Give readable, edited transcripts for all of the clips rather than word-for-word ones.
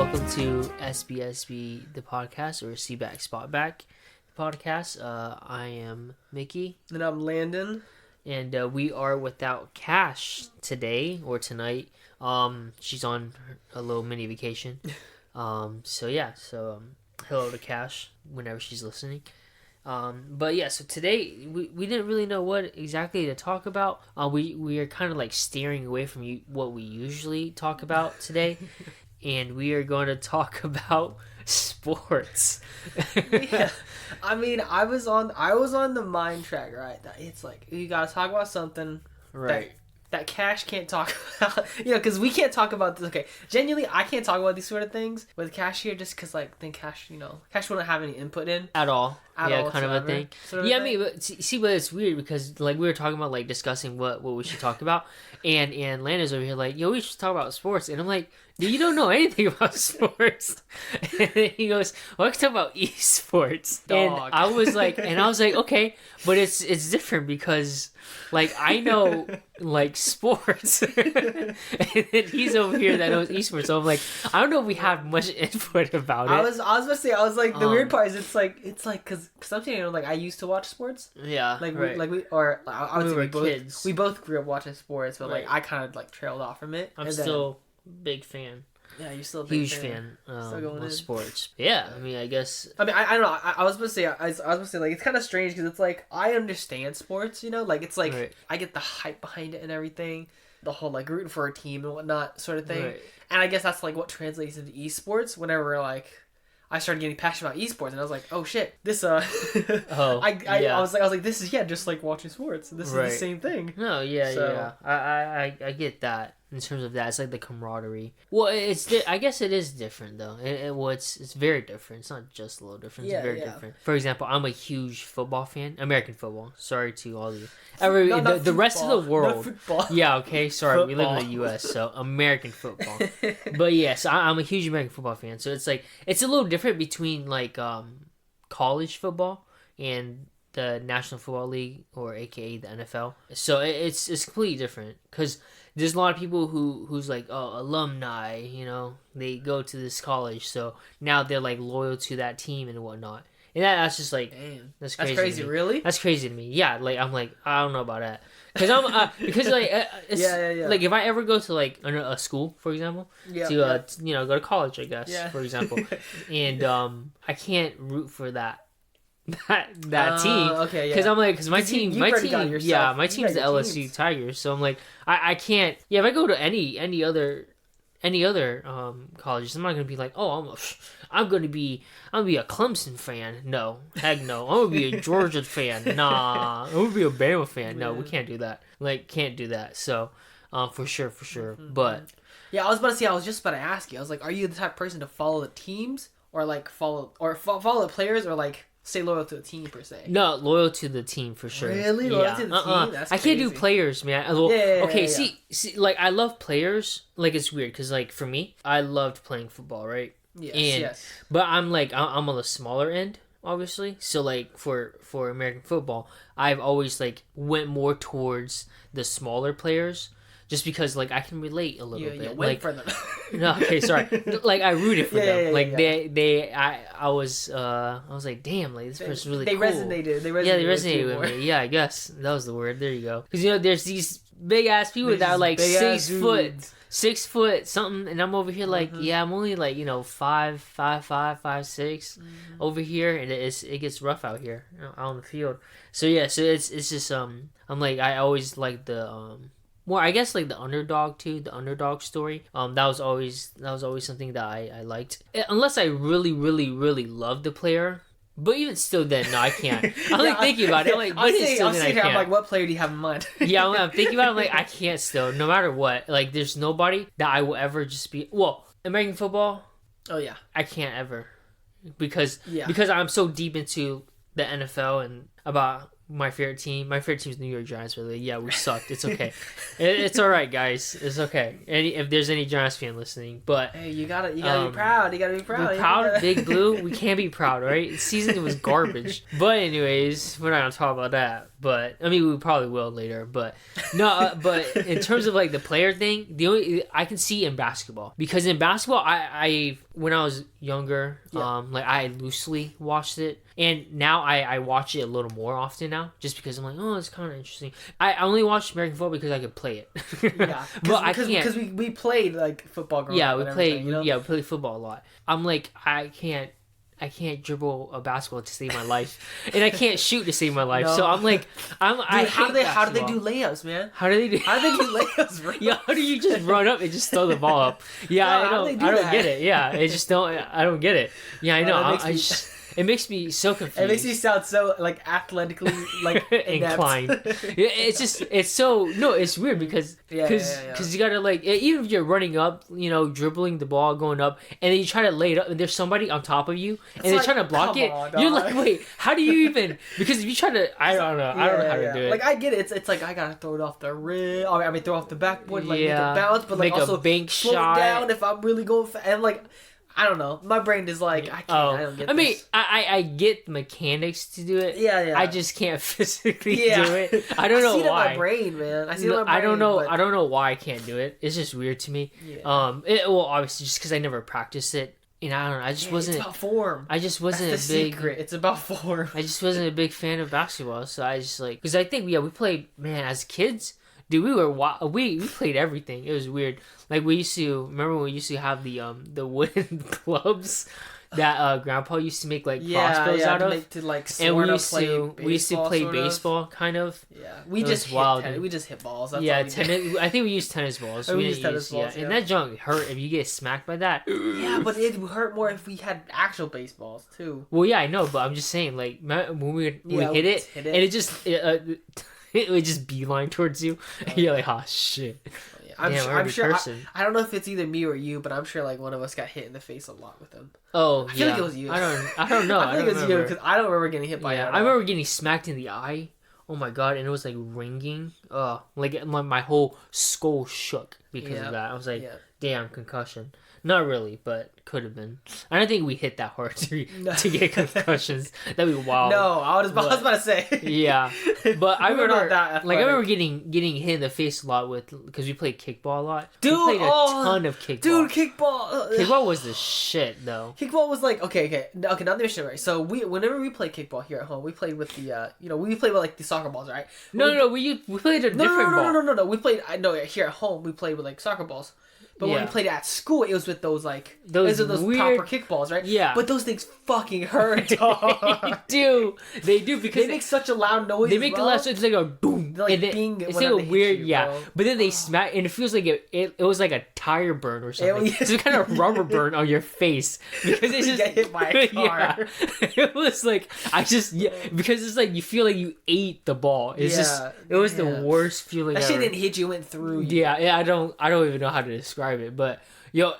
welcome to SBSB, the podcast, or See Back, Spot Back podcast. I am Mickey. And I'm Landon. And we are without Kash today, or tonight. She's on a little mini vacation. Hello to Kash whenever she's listening. So today we didn't really know what exactly to talk about. We are kind of like steering away from what we usually talk about today, and we are going to talk about sports. Yeah, I mean, I was on the mind track, right? It's like you gotta talk about something, right? That Kash can't talk about, because we can't talk about this. Okay, genuinely, I can't talk about these sort of things with Kash here, just because then Kash, Kash wouldn't have any input in at all. Kind of a thing. Sort of I thing. mean, but it's weird because like we were talking about like discussing what we should talk about, and Landon's over here like, yo, we should talk about sports, and I'm like, dude, you don't know anything about sports. And then he goes, well, I can talk about esports. Dog. And I was like, okay, but it's different because like I know like sports, and then he's over here that knows esports. So I'm like, I don't know if we have much input about it. I was about to say, I was like, the weird part is it's like because something like I used to watch sports. Yeah, like right. I would say we both kids. We both grew up watching sports, but Right. like I kind of like trailed off from it. I'm still big fan. Yeah, you're still a big Huge fan of sports. Yeah, I mean, I guess. I don't know. I was supposed to say. I was supposed to say like it's kind of strange because it's like I understand sports. Like it's like right. I get the hype behind it and everything, the whole like rooting for a team and whatnot sort of thing. Right. And I guess that's like what translates into esports. Whenever like I started getting passionate about esports, and I was like, oh shit, this I was like this is just like watching sports. This is the same thing. No, yeah. I get that. In terms of that, it's like the camaraderie. Well, I guess it is different though. It's very different. It's not just a little different. It's very different. For example, I'm a huge football fan. American football. Sorry to all of you. The rest of the world. Yeah, okay. Sorry, football. We live in the U.S., so American football. But yes, I'm a huge American football fan. So it's like it's a little different between like college football and the National Football League, or AKA the NFL. So it's completely different because there's a lot of people who's like, oh, alumni, they go to this college, so now they're like loyal to that team and whatnot. And that's just like, damn, that's crazy. That's crazy, really? That's crazy to me. Yeah, like I'm like, I don't know about that because it's yeah. Like if I ever go to like a school, for example, go to college, I guess, for example, and I can't root for that team, okay, because I'm like, because my team's the LSU Tigers, so I'm like, I can't. Yeah, if I go to any other colleges, I'm not gonna be like, oh, I'm gonna be a Clemson fan. No, heck no. I'm gonna be a Georgia fan. Nah, I'm gonna be a Bama fan. No, we can't do that. Like, can't do that. So, for sure. Mm-hmm. But yeah, I was just about to ask you. I was like, are you the type of person to follow the teams, or like follow the players, or like stay loyal to the team per se? No, loyal to the team for sure. Really? Loyal to the team? That's I can't do players, man. Yeah. See, like I love players. Like it's weird because like for me, I loved playing football, right? Yes. But I'm on the smaller end, obviously. So like for American football, I've always like went more towards the smaller players. Just because, like, I can relate a little bit. Yeah, wait like, for them. No, okay, sorry. Like, I rooted for them. Like, yeah. I was like, damn, like, this person's really cool. They resonated they resonated with me. Yeah, I guess that was the word. There you go. Because, there's these big-ass people that are, like, 6 foot something, and I'm over here, like, I'm only, like, 5'5", 5'6", over here, and it gets rough out here, out on the field. So, yeah, it's just, I'm, like, I always like the, more, I guess, like the underdog too, the underdog story. That was always something that I liked. Unless I really, really, really loved the player. But even still, then no, I can't. I'm like thinking about it. I'm like, but still, then I can't. I'm like, what player do you have in mind? Yeah, I'm thinking about it. I'm like, I can't still, no matter what. Like, there's nobody that I will ever just be. Well, American football. Oh yeah, I can't ever because I'm so deep into the NFL and about my favorite team. My favorite team is the New York Giants, really. Yeah, we sucked. It's okay. It's all right, guys. It's okay. If there's any Giants fan listening, but hey, you gotta be proud. You gotta be proud. We're proud, Big Blue. We can't be proud, right? The season was garbage. But anyways, we're not gonna talk about that. But I mean, we probably will later. But no. But in terms of like the player thing, the only I can see in basketball, because in basketball, when I was younger, like I loosely watched it, and now I watch it a little more often now, just because I'm like, oh, it's kind of interesting. I only watched American football because I could play it. Yeah, but I can't because we played like football. Growing up we played. you know? Yeah, we played football a lot. I'm like, I can't dribble a basketball to save my life, and I can't shoot to save my life. No. So I'm like, how do they do layups, man? How do they do layups, bro? Yeah, how do you just run up and just throw the ball up? Yeah, no, I don't get it. Yeah, I don't get it. Yeah, I know. It makes me so confused. It makes me sound so like athletically like inclined. It's weird because you gotta like, even if you're running up, you know, dribbling the ball, going up, and then you try to lay it up, and there's somebody on top of you, and they're trying to block it. You're like, wait, how do you even? Because if you try to, I don't know how to do it. Like I get it. It's like I gotta throw it off the rim. I mean, throw off the backboard, like make it bounce, but like also a bank slow shot it down if I'm really going and like. I don't know. My brain is like, I can't. I don't get this. Mean, I get the mechanics to do it. Yeah. I just can't physically do it. I don't know why. I see it in my brain, man. I see it in my brain. I don't know. I don't know why I can't do it. It's just weird to me. Yeah. Well, obviously, just because I never practiced it. You know, I don't know. I just wasn't. It's about form. I just wasn't That's the secret. It's about form. I just wasn't a big fan of basketball, so I just like, because I think we played, man, as kids. Dude, we played everything. It was weird. Like we used to remember when we used to have the wooden clubs that Grandpa used to make like crossbows out of. And we used to play baseball kind of. Yeah, we just hit balls. That's tennis. I think we used tennis balls. We used tennis balls. And that junk hurt if you get smacked by that. Yeah, but it hurt more if we had actual baseballs too. Well, yeah, I know, but I'm just saying, like when we hit it, and it just. It would just beeline towards you. And you're like, oh shit. Yeah. I'm sure. I don't know if it's either me or you, but I'm sure like one of us got hit in the face a lot with them. Oh, I feel like it was you. I don't know. I think it was you because I don't remember getting hit by it. I remember getting smacked in the eye. Oh my god, and it was like ringing. Like my whole skull shook because of that. I was like, damn, concussion. Not really, but could have been. I don't think we hit that hard to get concussions. That'd be wild. No, I was about to say. Yeah, but I remember I remember getting hit in the face a lot because we played kickball a lot. Dude, we played a ton of kickball. Dude, kickball. Kickball was the shit though. Kickball was like okay. Now the mission right. So whenever we played kickball here at home, we played with the we played with like the soccer balls, right? We played a different ball. No. We played here at home. We played with like soccer balls. But when we played at school, it was with those those weird proper kickballs, right? Yeah. But those things fucking hurt. They do because they make such a loud noise. They make a loud, so it's like a boom. Like it's like a weird, But then they smack, and it feels like it was like a tire burn or something. It's a kind of rubber burn on your face because it's just get hit by a car. It was like because it's like you feel like you ate the ball. It's it was the worst feeling. That shit didn't hit you, it went through you. Yeah. I don't even know how to describe it, but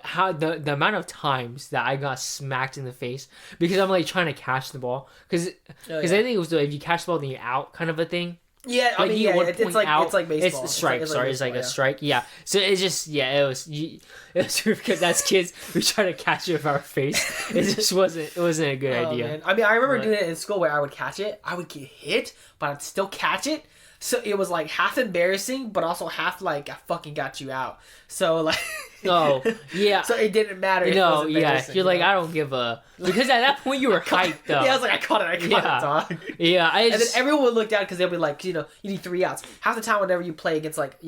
how the amount of times that I got smacked in the face because I'm like trying to catch the ball because I think it was if you catch the ball then you're out kind of a thing. Yeah, I mean, it's like baseball. It's a strike. It's like a strike. Yeah. So it's just it was weird because as kids we try to catch it with our face. It just wasn't a good idea. Man. I mean, I remember doing it in school where I would catch it. I would get hit, but I'd still catch it. So it was like half embarrassing, but also half like I fucking got you out. So like, oh yeah. So it didn't matter. No, you're like I don't give a because at that point you were hyped though. Yeah, I was like I caught it, dog. Yeah, and then everyone would look down because they'll be like, you need 3 outs. Half the time, whenever you play against like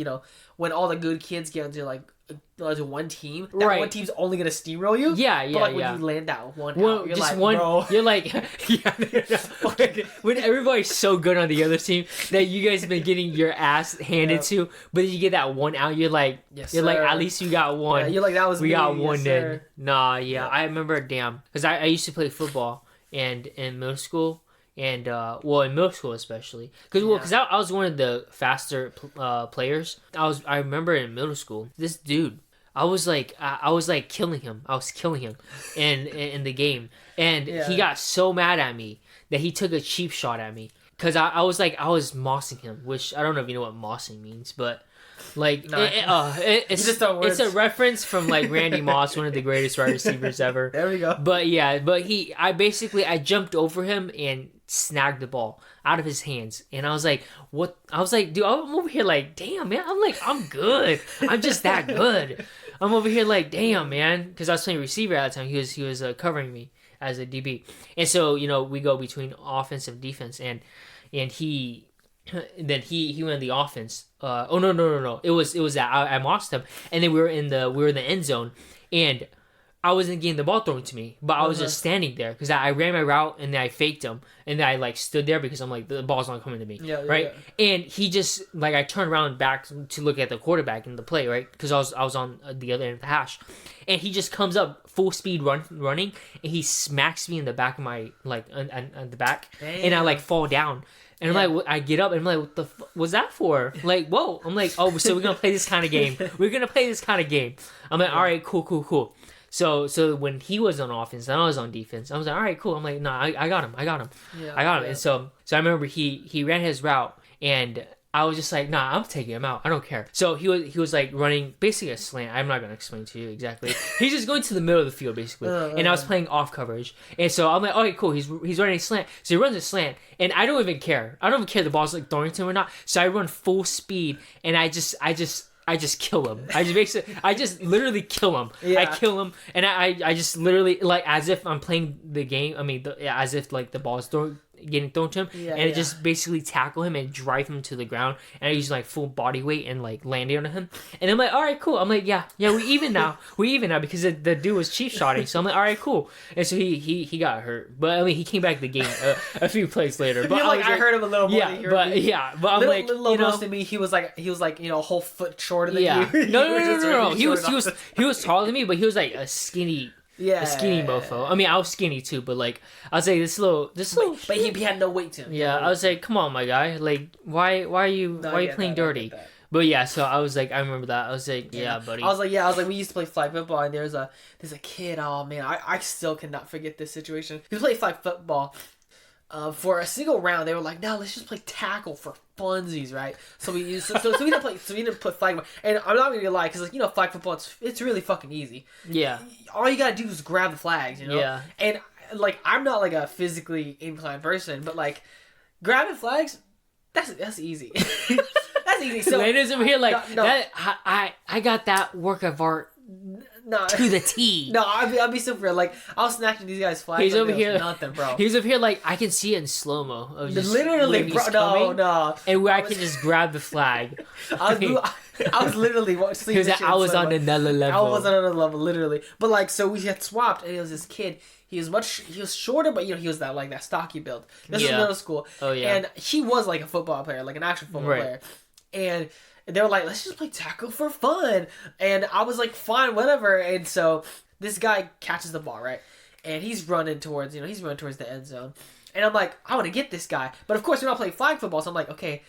when all the good kids get into like one team, that one team's only gonna steamroll you. But when you land that one out, you're like, bro. You're like, when everybody's so good on the other team that you guys have been getting your ass handed to, but then you get that one out, you're like, like at least you got one. Yeah, you're like that was we me. got one then. Nah, I remember because I used to play football and in middle school. And in middle school especially, because I was one of the faster players. I remember in middle school, this dude, I was killing him. I was killing him in the game, and he got so mad at me that he took a cheap shot at me because I was mossing him, which I don't know if you know what mossing means, but. Like it's a reference from like Randy Moss, one of the greatest wide receivers ever. There we go. But I jumped over him and snagged the ball out of his hands, and I was like, "What?" I was like, "Dude, I'm over here like, damn man, I'm good. I'm just that good." I'm over here like, damn, man, because I was playing receiver at the time. He was covering me as a DB, and so we go between offense and defense, and he went the offense. Oh no! It was that I mossed him, and then we were in the end zone, and I wasn't getting the ball thrown to me, but I was just standing there because I ran my route and then I faked him, and then I like stood there because I'm like, the ball's not coming to me, right? Yeah. And he just like, I turned around back to look at the quarterback in the play, right? Because I was on the other end of the hash, and he just comes up full speed running, and he smacks me in the back of my like on the back, and I like fall down. And I'm like, I get up and I'm like, what the was that for? Like, whoa. I'm like, oh, so we're going to play this kind of game. We're going to play this kind of game. I'm like, all right, cool. So when he was on offense and I was on defense, I was like, all right, cool. I'm like, no, I got him. Yeah, I got him. Yeah. And so I remember he ran his route, and I was just like, nah, I'm taking him out. I don't care. So he was like running basically a slant. I'm not going to explain to you exactly. He's just going to the middle of the field basically. And I was playing off coverage. And so I'm like, okay, cool. He's running a slant. So he runs a slant, and I don't even care. I don't even care the ball's like throwing to him or not. So I run full speed, and I just kill him. I just literally kill him. Yeah. I kill him, and I just literally, like, as if I'm playing the game. I mean, as if like the ball is getting thrown to him, and I just basically tackle him and drive him to the ground, and I use like full body weight and like landing on him. And I'm like, all right, cool. I'm like, yeah, we even now because the dude was cheap shotting. So I'm like, all right, cool. And so he got hurt, but I mean, he came back to the game a few plays later. But I heard him a little more. But I'm like, little close to me. He was like a whole foot shorter than you. No. He was taller than me, but he was like a skinny. Yeah, a skinny mofo. I mean, I was skinny too, but like, I was like, this little. But he had no weight to him. Yeah, I was like, come on, my guy. Like, why are you playing dirty? But yeah, so I was like, I remember that. I was like, yeah, buddy. I was like, we used to play flag football, and there's a kid. Oh man, I still cannot forget this situation. We played flag football. For a single round, they were like, "No, let's just play tackle for funsies, right?" So we didn't put flag. And I'm not gonna lie, because flag football, it's really fucking easy. Yeah. All you gotta do is grab the flags, Yeah. And like, I'm not like a physically inclined person, but like, grabbing flags, that's easy. That's easy. So ladies over here, like that. I got that work of art. No, to the T. No, I'll be super real. Like, I was snatching these guys' flags. He's over here, nothing, bro. He's over here, like, I can see it in slow mo of just literally, bro. No, and where I can just grab the flag. I was literally watching. I was on another level. I was on another level, literally. But like, so we had swapped, and it was this kid. He was shorter, but he was that stocky build. This was middle school. Oh yeah. And he was like a football player, like an actual football player, and they were like, let's just play tackle for fun. And I was like, fine, whatever. And so this guy catches the ball, right? And he's running towards the end zone. And I'm like, I want to get this guy. But of course, we're not playing flag football. So I'm like, okay,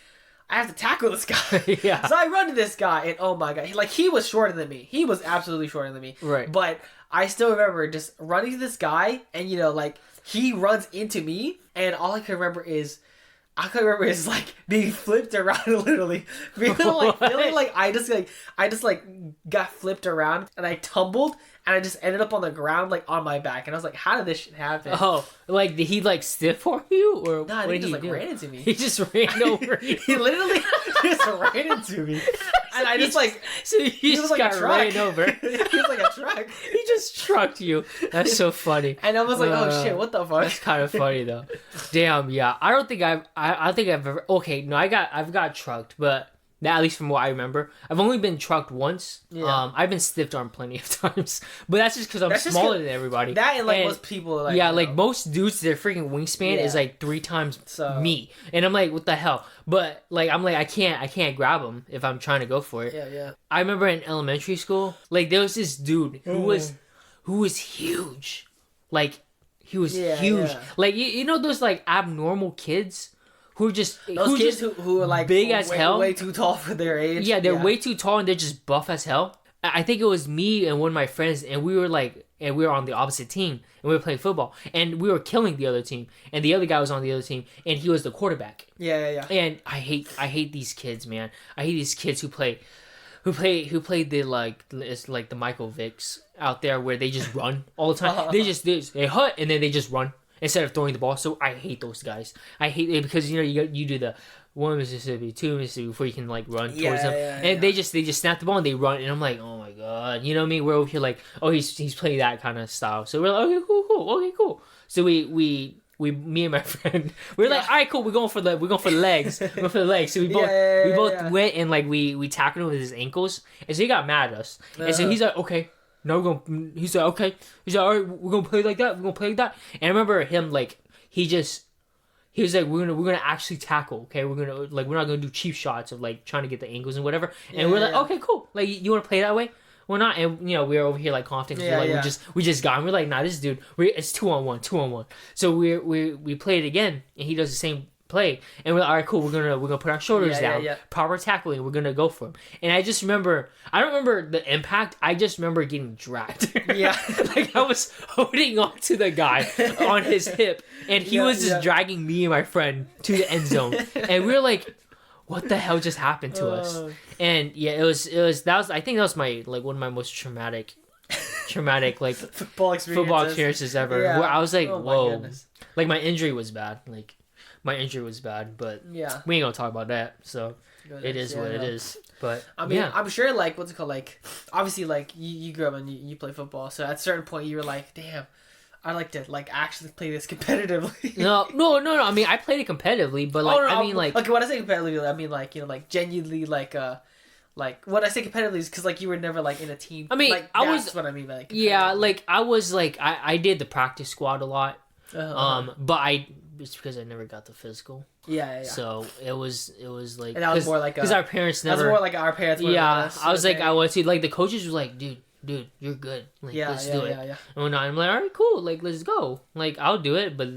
I have to tackle this guy. Yeah. So I run to this guy, and oh my God. He was shorter than me. He was absolutely shorter than me. Right. But I still remember just running to this guy, and he runs into me, and all I can remember is like being flipped around, literally feeling like I just got flipped around, and I tumbled, and I just ended up on the ground, like on my back, and I was like, how did this shit happen? Oh, like did he like stiff for you, or nah, what did he do? Ran into me. He just ran over you. He literally just ran into me, and I just he just got ran over. He was like a truck. He just trucked you. That's so funny. And I was like, oh shit, what the fuck? That's kind of funny though. Damn, yeah. I don't think I think I've ever. Okay, no, I've got trucked, but at least from what I remember, I've only been trucked once. Yeah. I've been stiffed armed plenty of times, but that's just because I'm smaller than everybody. That and most people, like most dudes, their freaking wingspan is like 3 times me, and I'm like, what the hell? But like, I'm like, I can't grab them if I'm trying to go for it. Yeah. I remember in elementary school, like there was this dude who was huge, like he was huge, like you know those like abnormal kids. Who are like big as hell, way too tall for their age. Yeah, they're way too tall and they're just buff as hell. I think it was me and one of my friends, and we were on the opposite team, and we were playing football, and we were killing the other team, and the other guy was on the other team, and he was the quarterback. Yeah. And I hate these kids, man. I hate these kids who play the Michael Vicks out there where they just run all the time. They hut and then they just run. instead of throwing the ball. So I hate those guys. I hate it because you do the 1 Mississippi, 2 Mississippi before you can like run towards them, and they just snap the ball and they run, and I'm like, oh my god, you know what I mean? We're over here like, oh, he's playing that kind of style, so we're like, okay, cool. So we me and my friend, we're like, all right, cool, we're going for the legs, So we both went and like we tackled him with his ankles, and so he got mad at us, and so he's like, okay. No, he's like, okay. He's like, all right, we're gonna play like that. And I remember him like he was like, we're gonna actually tackle, okay? We're not gonna do cheap shots of like trying to get the angles and whatever. And we're like, okay, cool. Like, you want to play that way? We're not, and we were over here like confident. We just got him. We're like, nah, this dude, it's 2-on-1. So we played it again, and he does the same play, and we're like, all right, cool. We're gonna put our shoulders down, proper tackling. We're gonna go for him. And I don't remember the impact. I just remember getting dragged. Like I was holding on to the guy on his hip, and he was just dragging me and my friend to the end zone, and we were like, what the hell just happened to us? And it was I think that was my like one of my most traumatic like football experiences ever. Where I was like, whoa, like my injury was bad, but we ain't gonna talk about that. So it is what it is. But I mean, I'm sure like what's it called? Like obviously, like you grew up and you play football. So at a certain point, you were like, damn, I'd like to like actually play this competitively. No. I mean, I played it competitively, but like I mean, like okay, when I say competitively, I mean like like genuinely like when I say competitively is because like you were never like in a team. I mean, like, that's what I mean like like I was like I did the practice squad a lot, but it's because I never got the physical. Yeah. So it was like, and that was more like because our parents never. That was more like our parents. Yeah, I was like, I want to like the coaches were like, dude, you're good. Like, let's do it. Yeah. And I'm like, all right, cool. Like, let's go. Like, I'll do it. But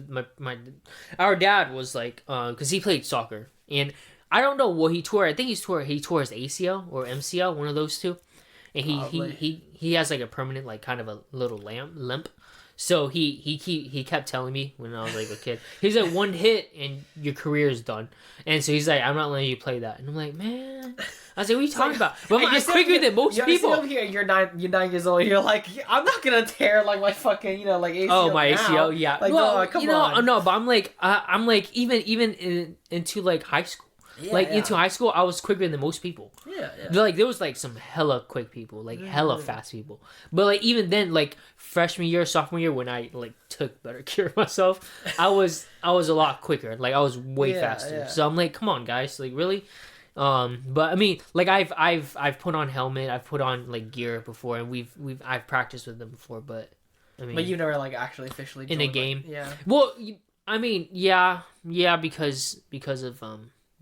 our dad was like, because he played soccer, and I don't know what he tore. I think he tore his ACL or MCL, one of those two. And he has like a permanent like kind of a little limp. So he kept telling me when I was like a kid, he's like, one hit and your career is done. And so he's like, I'm not letting you play that. And I'm like, man, I was like, what are you talking about? But I'm quicker than most people. You're here, you're 9 years old. You're like, I'm not gonna tear like my fucking like ACL. Oh, my ACL, yeah. Like, well, come on. No, but I'm like even into like high school. Into high school, I was quicker than most people. Yeah. Like there was like some hella quick people, like hella fast people. But like even then, like freshman year, sophomore year, when I like took better care of myself, I was a lot quicker. Like I was way faster. Yeah. So I'm like, come on, guys, like really. But I mean, like I've put on helmet, I've put on like gear before, and I've practiced with them before. But I mean, but you never like actually officially in a game. Like, yeah. Well, I mean, yeah, because of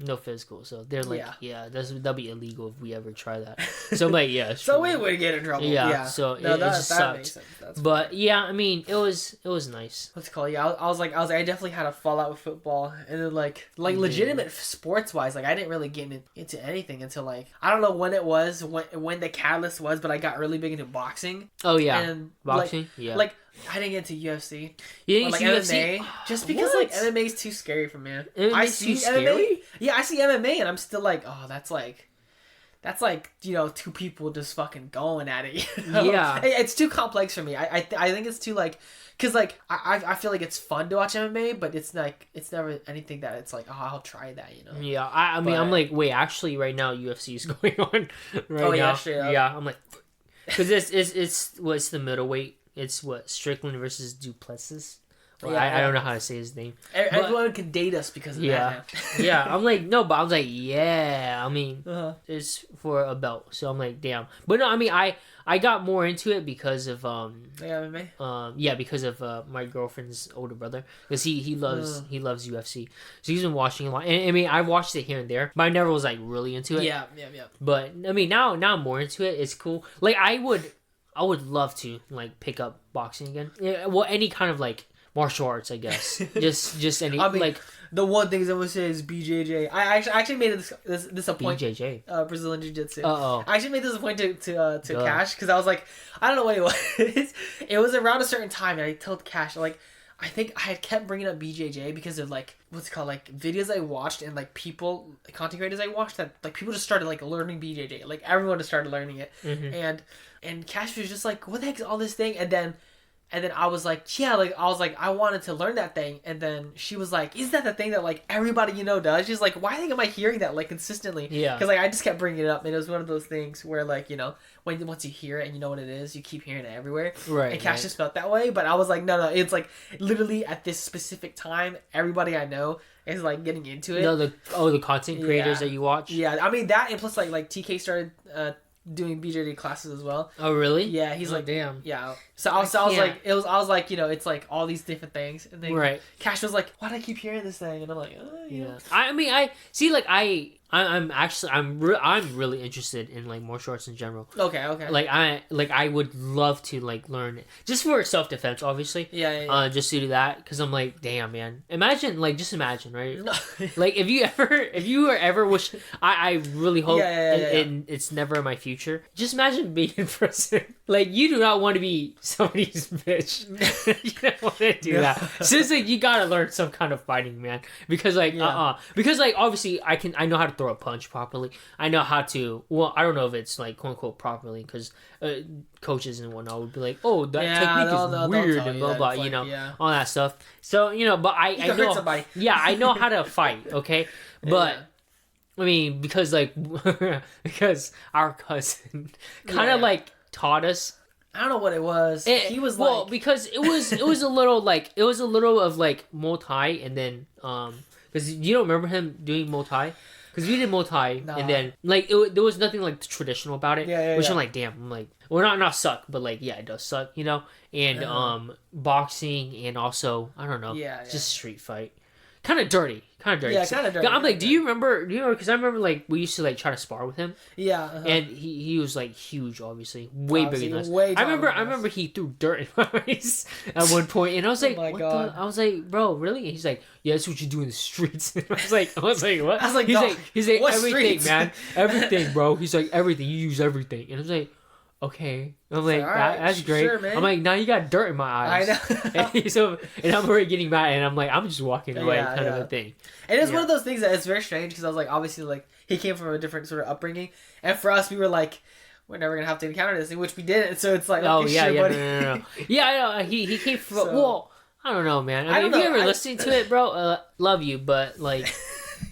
no physical, so they're like, that'll be illegal if we ever try that. So I'm like, yeah, so we would get in trouble. Yeah. So it just sucked. Makes sense. But yeah, I mean, it was nice. What's it called? Yeah, I was like, I definitely had a fallout with football, and then like legitimate sports wise, like I didn't really get into anything until like I don't know when it was when the catalyst was, but I got really big into boxing. Oh yeah, and boxing. Like I didn't get into UFC. You didn't like UFC? MMA, just because like MMA is too scary for me. I see scary? Yeah, I see MMA, and I'm still like, oh, that's like two people just fucking going at it. You know? Yeah, it's too complex for me. I think it's too like, cause like I feel like it's fun to watch MMA, but it's like it's never anything that it's like, oh, I'll try that, you know. Yeah, I mean, I'm like, wait, actually, right now UFC is going on right now. Yeah, I'm like, because it's the middleweight. It's Strickland versus Duplessis. Well, I don't know how to say his name. Everyone can date us because of that. Yeah. I'm like, no, but I was like, yeah. I mean, it's for a belt, so I'm like, damn. But no, I mean, I got more into it because of because of my girlfriend's older brother, because he loves UFC, so he's been watching a lot. And I mean, I watched it here and there, but I never was like really into it. Yeah. But I mean, now I'm more into it. It's cool. Like I would love to like pick up boxing again. Yeah, well, any kind of like martial arts, I guess. just any. I mean, like the one thing I would say is BJJ. I actually made this a point. BJJ. Brazilian Jiu Jitsu. Oh. I actually made this a point to Kash, because I was like, I don't know what it was. It was around a certain time, and I told Kash like, I think I had kept bringing up BJJ because of like what's it called, like videos I watched and like people, content creators I watched, that like people just started like learning BJJ. Like everyone just started learning it, and Kash was just like, what the heck is all this thing? And then And then I was like, yeah, like I was like, I wanted to learn that thing. And then she was like, is that the thing that like everybody you know does? She's like, why am I hearing that like consistently? Yeah. Because like I just kept bringing it up, and it was one of those things where like, you know, once you hear it and you know what it is, you keep hearing it everywhere. Right. And Kash just felt that way, but I was like, no, it's like literally at this specific time, everybody I know is like getting into it. No, the content creators that you watch. Yeah, I mean that, and plus like TK started doing BJD classes as well. Oh really? Yeah, he's like, damn. Yeah. So I was like, you know, it's like all these different things, and then right. Kash was like, why do I keep hearing this thing? And I'm like, oh, yeah. I mean, I see. Like, I'm really interested in like more shorts in general. Okay. Like I would love to like learn it just for self defense, obviously. Yeah. Just to do that, because I'm like, damn, man. Just imagine, right? Like if you ever wish, I really hope it's never in my future. Just imagine being in prison. Like you do not want to be somebody's bitch. You don't want to do that. So it's like you gotta learn some kind of fighting, man. Because like because like obviously I know how to throw a punch properly. I know how to. Well, I don't know if it's like quote unquote properly because coaches and whatnot would be like, oh, that technique is weird and blah blah, you know, all that stuff. So you know, but I know hurt somebody. Yeah, I know how to fight. Okay, but. I mean, because like because our cousin kind of like taught us. I don't know what it was. He was like, because it was a little like it was a little of like Muay Thai, and then because you don't remember him doing Muay Thai. Because we did Muay Thai, and then like there was nothing like traditional about it. Which I'm like, damn. I'm like, well, not suck, but like, yeah, it does suck, you know. And boxing, and also I don't know, just street fight, kind of dirty. Yeah, kind of dirty. I'm like, do you remember? Because I remember like we used to like try to spar with him. Yeah. And he was like huge, obviously, way bigger than us. I remember he threw dirt in my face at one point, and I was like, oh my God. I was like, bro, really? And he's like, yeah, that's what you do in the streets. I was like, what? I was like, he's like what everything, streets? man, everything, bro. He's like everything. You use everything, and I was like. Okay, I'm like that's great. Sure, man. I'm like now you got dirt in my eyes. I know. and I'm already getting mad, and I'm like I'm just walking away, kind of a thing. And it's one of those things that it's very strange because I was like obviously like he came from a different sort of upbringing, and for us we were like we're never gonna have to encounter this, which we didn't. So it's like buddy. No. Yeah, I know. He came from well, I don't know, man. I mean, if you ever listening to it, bro, love you, but like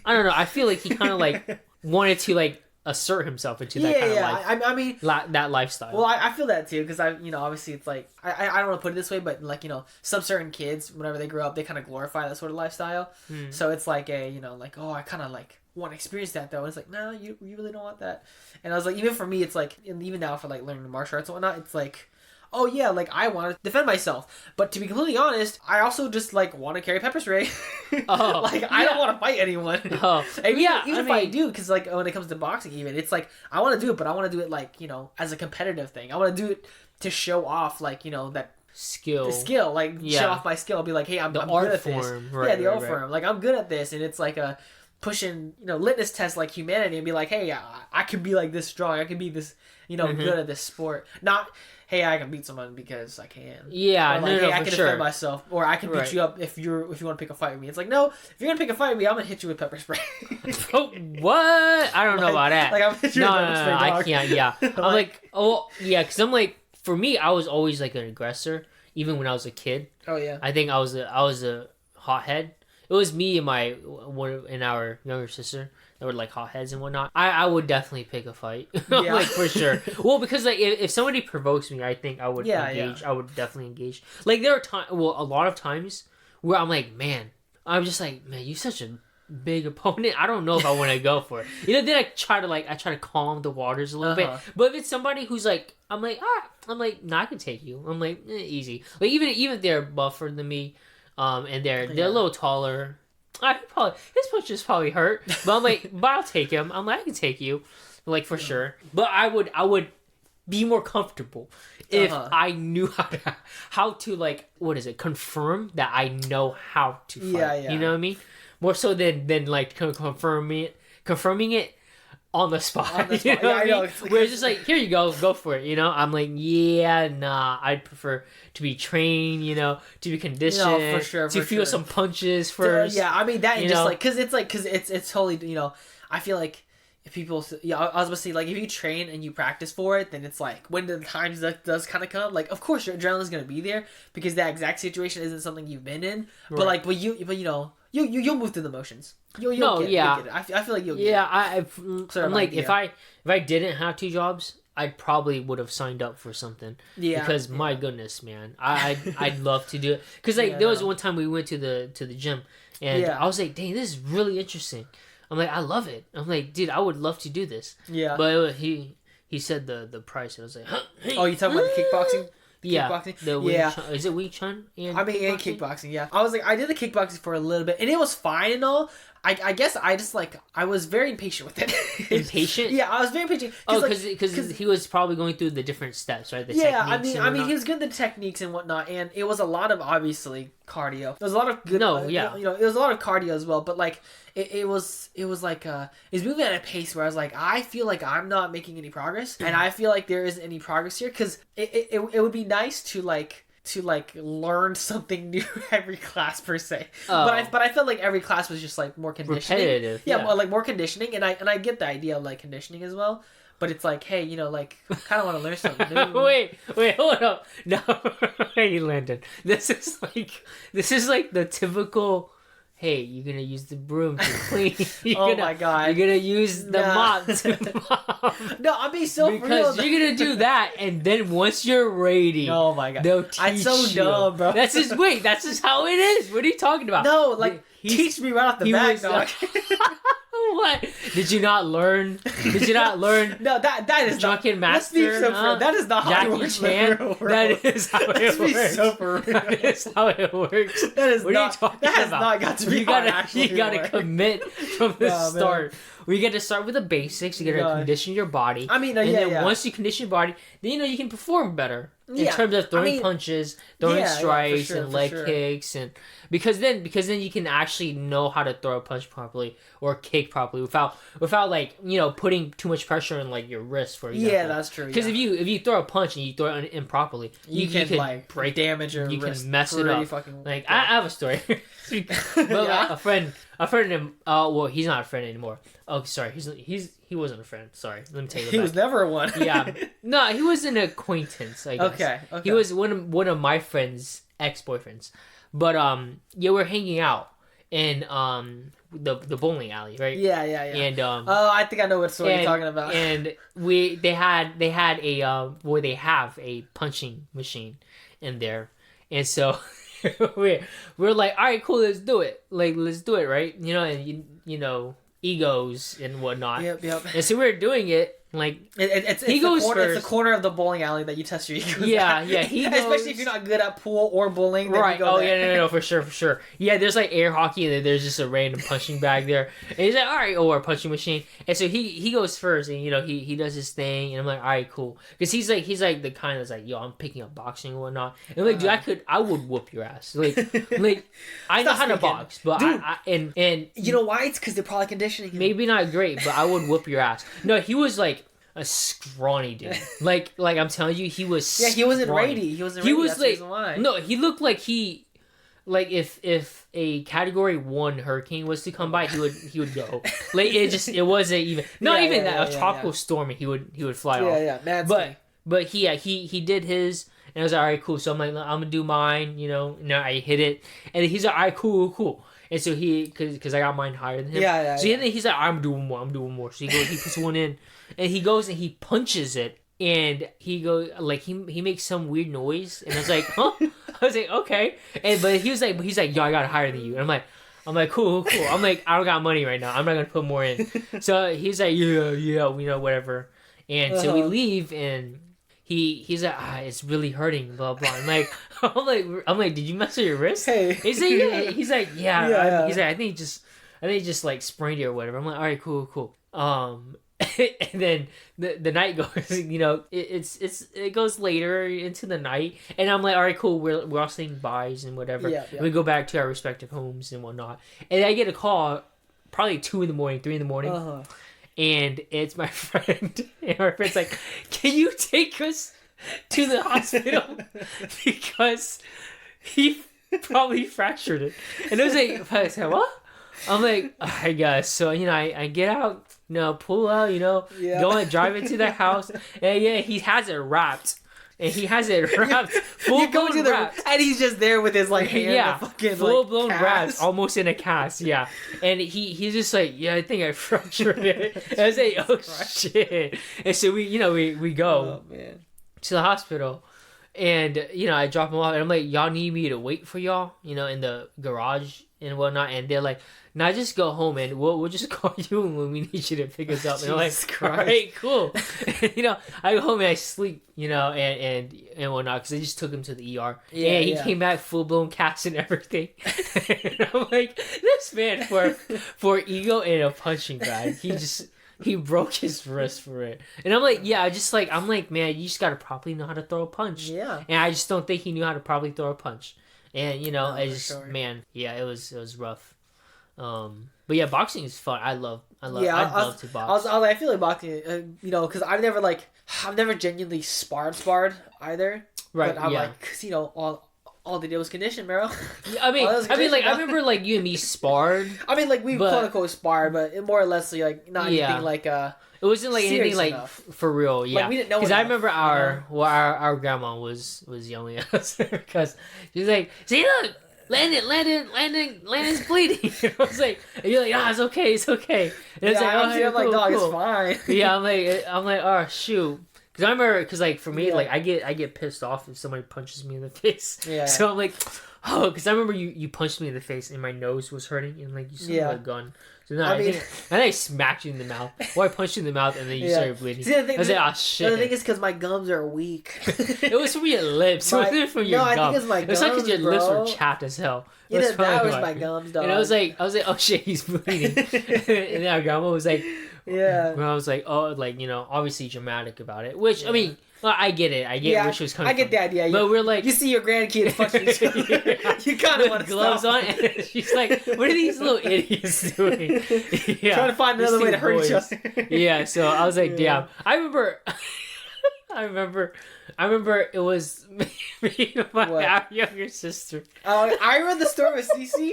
I don't know. I feel like he kind of like wanted to like. Assert himself into that kind of life. I mean that lifestyle. Well, I feel that too because obviously it's like I don't want to put it this way, but like some certain kids whenever they grow up they kind of glorify that sort of lifestyle. So it's like like oh I kind of like want to experience that though. And it's like no, you really don't want that. And I was like even for me it's like and even now for like learning martial arts and whatnot it's like. Oh yeah, like I want to defend myself, but to be completely honest, I also just like want to carry pepper spray. I don't want to fight anyone. Even if I do, because like when it comes to boxing, even it's like I want to do it, but I want to do it like as a competitive thing. I want to do it to show off, like that skill. The skill, like show off my skill. I'll be like, hey, I'm good at this. The art form. Like I'm good at this, and it's like a pushing litmus test like humanity and be like, hey, I can be like this strong. I can be this good at this sport. Not. Hey, I can beat someone because I can. Yeah, or like, hey, I can defend myself, or I can beat you up if you want to pick a fight with me. It's like, no, if you're gonna pick a fight with me, I'm gonna hit you with pepper spray. What? I don't know about that. Like I'm hit you with pepper spray. No, I can't. Yeah, I'm like, oh yeah, because I'm like, for me, I was always like an aggressor, even when I was a kid. Oh yeah. I think I was a hothead. It was me and our younger sister. That were like hotheads and whatnot. I would definitely pick a fight, like for sure. Well, because like if somebody provokes me, I think I would engage. I would definitely engage. Like there are a lot of times where I'm like, man, I'm just like, man, you're such a big opponent. I don't know if I want to go for it. Then I try to calm the waters a little bit. But if it's somebody who's like, I'm like, nah, I can take you. I'm like, easy. Like even if they're buffer than me, and they're a little taller. His punches probably hurt, but I'm like, but I'll take him. I'm like, I can take you, like for sure. But I would be more comfortable if I knew how to like confirm that I know how to fight. Yeah. You know what I mean? More so than like confirming it on the spot. You know what I mean? Where it's just like, here you go for it. I'm like, yeah, nah. I'd prefer to be trained, to be conditioned, to feel some punches first. Yeah, I mean that, and just like, because it's totally, I feel like, if people, yeah, I was about to say, like, if you train and you practice for it, then it's like, when the times that does kind of come, like, of course your adrenaline's going to be there, because that exact situation isn't something you've been in, but like, but you know, you'll move through the motions. You'll get it. I feel like you'll get it. I'm like, if I didn't have 2 jobs, I probably would have signed up for something. Yeah. Because my goodness, man, I'd love to do it. Because like there was one time we went to the gym, and I was like, dang, this is really interesting. I'm like, I love it. I'm like, dude, I would love to do this. Yeah. But he said the price, and I was like, huh, hey. Oh, you talking about the kickboxing? Yeah. Kickboxing? Is it Wing Chun? And kickboxing, yeah. I was like, I did the kickboxing for a little bit, and it was fine and all. I guess I just like, I was very impatient with it. Impatient? Yeah, I was very impatient. Because he was probably going through the different steps, right? I mean, he was good at the techniques and whatnot, and it was a lot of, obviously, cardio. There was a lot of good. It was a lot of cardio as well, but like it was like it's moving at a pace where I was like, I feel like I'm not making any progress, and I feel like there isn't any progress here, because it would be nice to learn something new every class per se. But I felt like every class was just like more conditioning. Repetitive. Yeah, like more conditioning, and I get the idea of like conditioning as well. But it's like, hey, you know, like, I kind of want to learn something new. wait, hold up. No, hey, Landon. This is like the typical, hey, you're going to use the broom to clean. My God. You're going to use the mop to mop. No, I'm being so because real. Because you're going to do that, and then once you're ready, oh my God, they'll teach I'm so dumb, bro. That's just how it is. What are you talking about? No, like, teach me right off the bat, dog. What? Did you not learn? No, that is Drunken Master. That is not how it works. That is how it works. That is how it works. That is what not. Are you talking that has about? not got to be. You gotta commit from the start. Man. We get to start with the basics. You gotta condition your body. I mean, and then once you condition your body, then you can perform better in terms of throwing punches, throwing strikes, and leg kicks, and because then you can actually know how to throw a punch properly or kick properly without like, you know, putting too much pressure on like your wrist, for example. Yeah, that's true. Because if you throw a punch and you throw it improperly, you can like break damage your you wrist. Can mess it up. Like I have a story. But like, a friend of him. Well, he's not a friend anymore. Oh, sorry. He wasn't a friend. Sorry. Let me take it back. He was never one. Yeah. No, he was an acquaintance, I guess. Okay. He was one of my friend's ex-boyfriends. But we're hanging out in the bowling alley, right? Yeah. And I think I know what story you're talking about. And they have a punching machine in there, and so we're like, all right, cool, let's do it. Like, let's do it, right? You know, and you know, egos and whatnot. Yep. And so we're doing it. Like, he goes first. It's the corner of the bowling alley that you test your egos. Yeah. He goes, especially if you're not good at pool or bowling. Then right. You go there. No, for sure. Yeah, there's like air hockey, and then there's just a random punching bag there. And he's like, all right, or a punching machine. And so he goes first, and you know he does his thing, and I'm like, all right, cool, because he's like the kind that's like, yo, I'm picking up boxing and whatnot. And I'm like, dude, I would whoop your ass. Like I know how to box, but dude, and you know why? It's because they're probably conditioning him. Maybe not great, but I would whoop your ass. No, he was like a scrawny dude. Like I'm telling you, he was. Yeah, he wasn't ready. He wasn't ready. He was that's like, the reason why. No, he looked like if a Category 1 hurricane was to come by, he would go. Like it wasn't even a tropical storm, and he would fly off. Yeah. But he did his, and I was like, all right, cool. So I'm like, I'm gonna do mine. You know, I hit it, and he's like, all right, cool. And so because I got mine higher than him. So he's like, I'm doing more. So he puts one in, and he goes and he punches it, and he goes like he makes some weird noise, and I was like, huh? I was like, okay. But he's like, yo, I got it higher than you, and I'm like, cool. I'm like, I don't got money right now. I'm not gonna put more in. So he's like, yeah, you know, whatever. And so we leave, and he's like, it's really hurting, blah blah. I'm like, did you mess with your wrist? Hey. He's like, yeah. He's like, yeah. He's like, I think he just like sprained it or whatever. I'm like, all right, cool. And then the night goes, you know, it goes later into the night, and I'm like, all right, cool. We're all saying byes and whatever. Yeah. We go back to our respective homes and whatnot, and I get a call, probably 2 in the morning, 3 in the morning. And it's my friend, and my friend's like, can you take us to the hospital? Because he probably fractured it. And I was like, what? I'm like, I guess. So, you know, I get out pull out, go and drive into the house. And yeah, he has it wrapped. And he has it wrapped, full-blown wrapped. And he's just there with his, hand in the fucking, full-blown wrapped, almost in a cast, yeah. And he's just like, yeah, I think I fractured it. And I was like, oh, shit. And so we go to the hospital. And, I drop him off. And I'm like, y'all need me to wait for y'all, in the garage and whatnot. And they're like, nah, just go home and we'll just call you when we need you to pick us up. And I'm like, all right, cool. And, I go home and I sleep, and whatnot, because I just took him to the ER. Yeah, and he came back full-blown cast and everything. And I'm like, this man, for ego and a punching bag, he broke his wrist for it. And I'm like, I'm like, man, you just got to properly know how to throw a punch. Yeah. And I just don't think he knew how to properly throw a punch. And, man, yeah, it was rough. But yeah, boxing is fun. I love to box. I feel like boxing, because I've never genuinely sparred either. Right. But I'm like, cause all they did was condition, bro. I remember like you and me sparred. I mean, like we quote unquote sparred, but it more or less like not anything like It wasn't like anything like for real, yeah. Like, we didn't know. Because I remember our grandma was yelling at us because she's like, "See, look, Landon's bleeding." And I was like, and you're like, it's okay. And it's I'm like, dog, it's fine. Yeah, I'm like, oh shoot. Because I remember, like for me, like I get pissed off if somebody punches me in the face. Yeah. So I'm like, oh, because I remember you punched me in the face and my nose was hurting and like you still had a gun. So then I think I smacked you in the mouth. Or I punched you in the mouth and then you started bleeding. See, I was like, oh shit. The thing is because my gums are weak. It was from your lips. It wasn't from your gums. No, I think it's my gums. It was like because your lips were chapped as hell. That was my gums, dog. And I was like, oh shit, he's bleeding. And then our grandma was like, yeah. When I was like, oh, like, obviously dramatic about it. Which, I mean, well, I get it. I get where she was coming from. I get the idea. But we're like... You see your grandkid fucking each other. You kind of want to gloves on. And she's like, what are these little idiots doing? Yeah. Trying to find another way to hurt each other. Yeah, so I was like, damn. I remember it was me and my younger sister. I remember the story with Cece,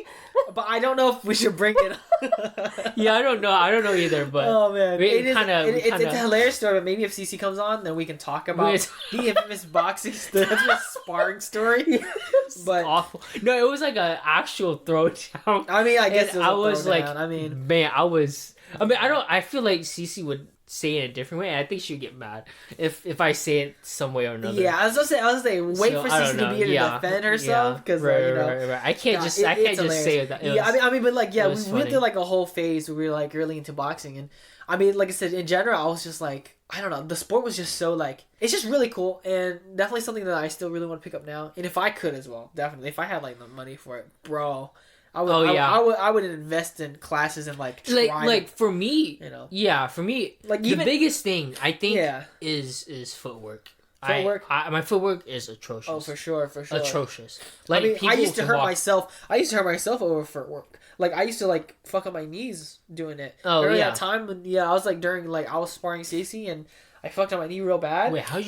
but I don't know if we should bring it up. Yeah, I don't know either, but oh man, it's a hilarious story. But maybe if Cece comes on, then we can talk about the infamous boxing sparring story. But awful. No, it was like an actual throwdown. I mean, I guess I was like, man, I feel like Cece would say it in a different way. I think she'd get mad if I say it some way or another. Yeah, I was gonna say wait for Cece to be able to defend herself because right. I can't just say it. I mean, but like we went through like a whole phase where we were like really into boxing, and I mean, like I said, in general, I was just like, I don't know, the sport was just so like, it's just really cool and definitely something that I still really want to pick up now, and if I could as well, definitely if I had like the money for it, bro. I would invest in classes and like for me, for me, like the biggest thing I think is footwork. My footwork is atrocious. Oh, for sure. Atrocious. Like, I mean, I used to hurt myself over footwork. Like, I used to like fuck up my knees doing it. Oh, During that time when I was like I was sparring Stacey and I fucked up my knee real bad. Wait, how'd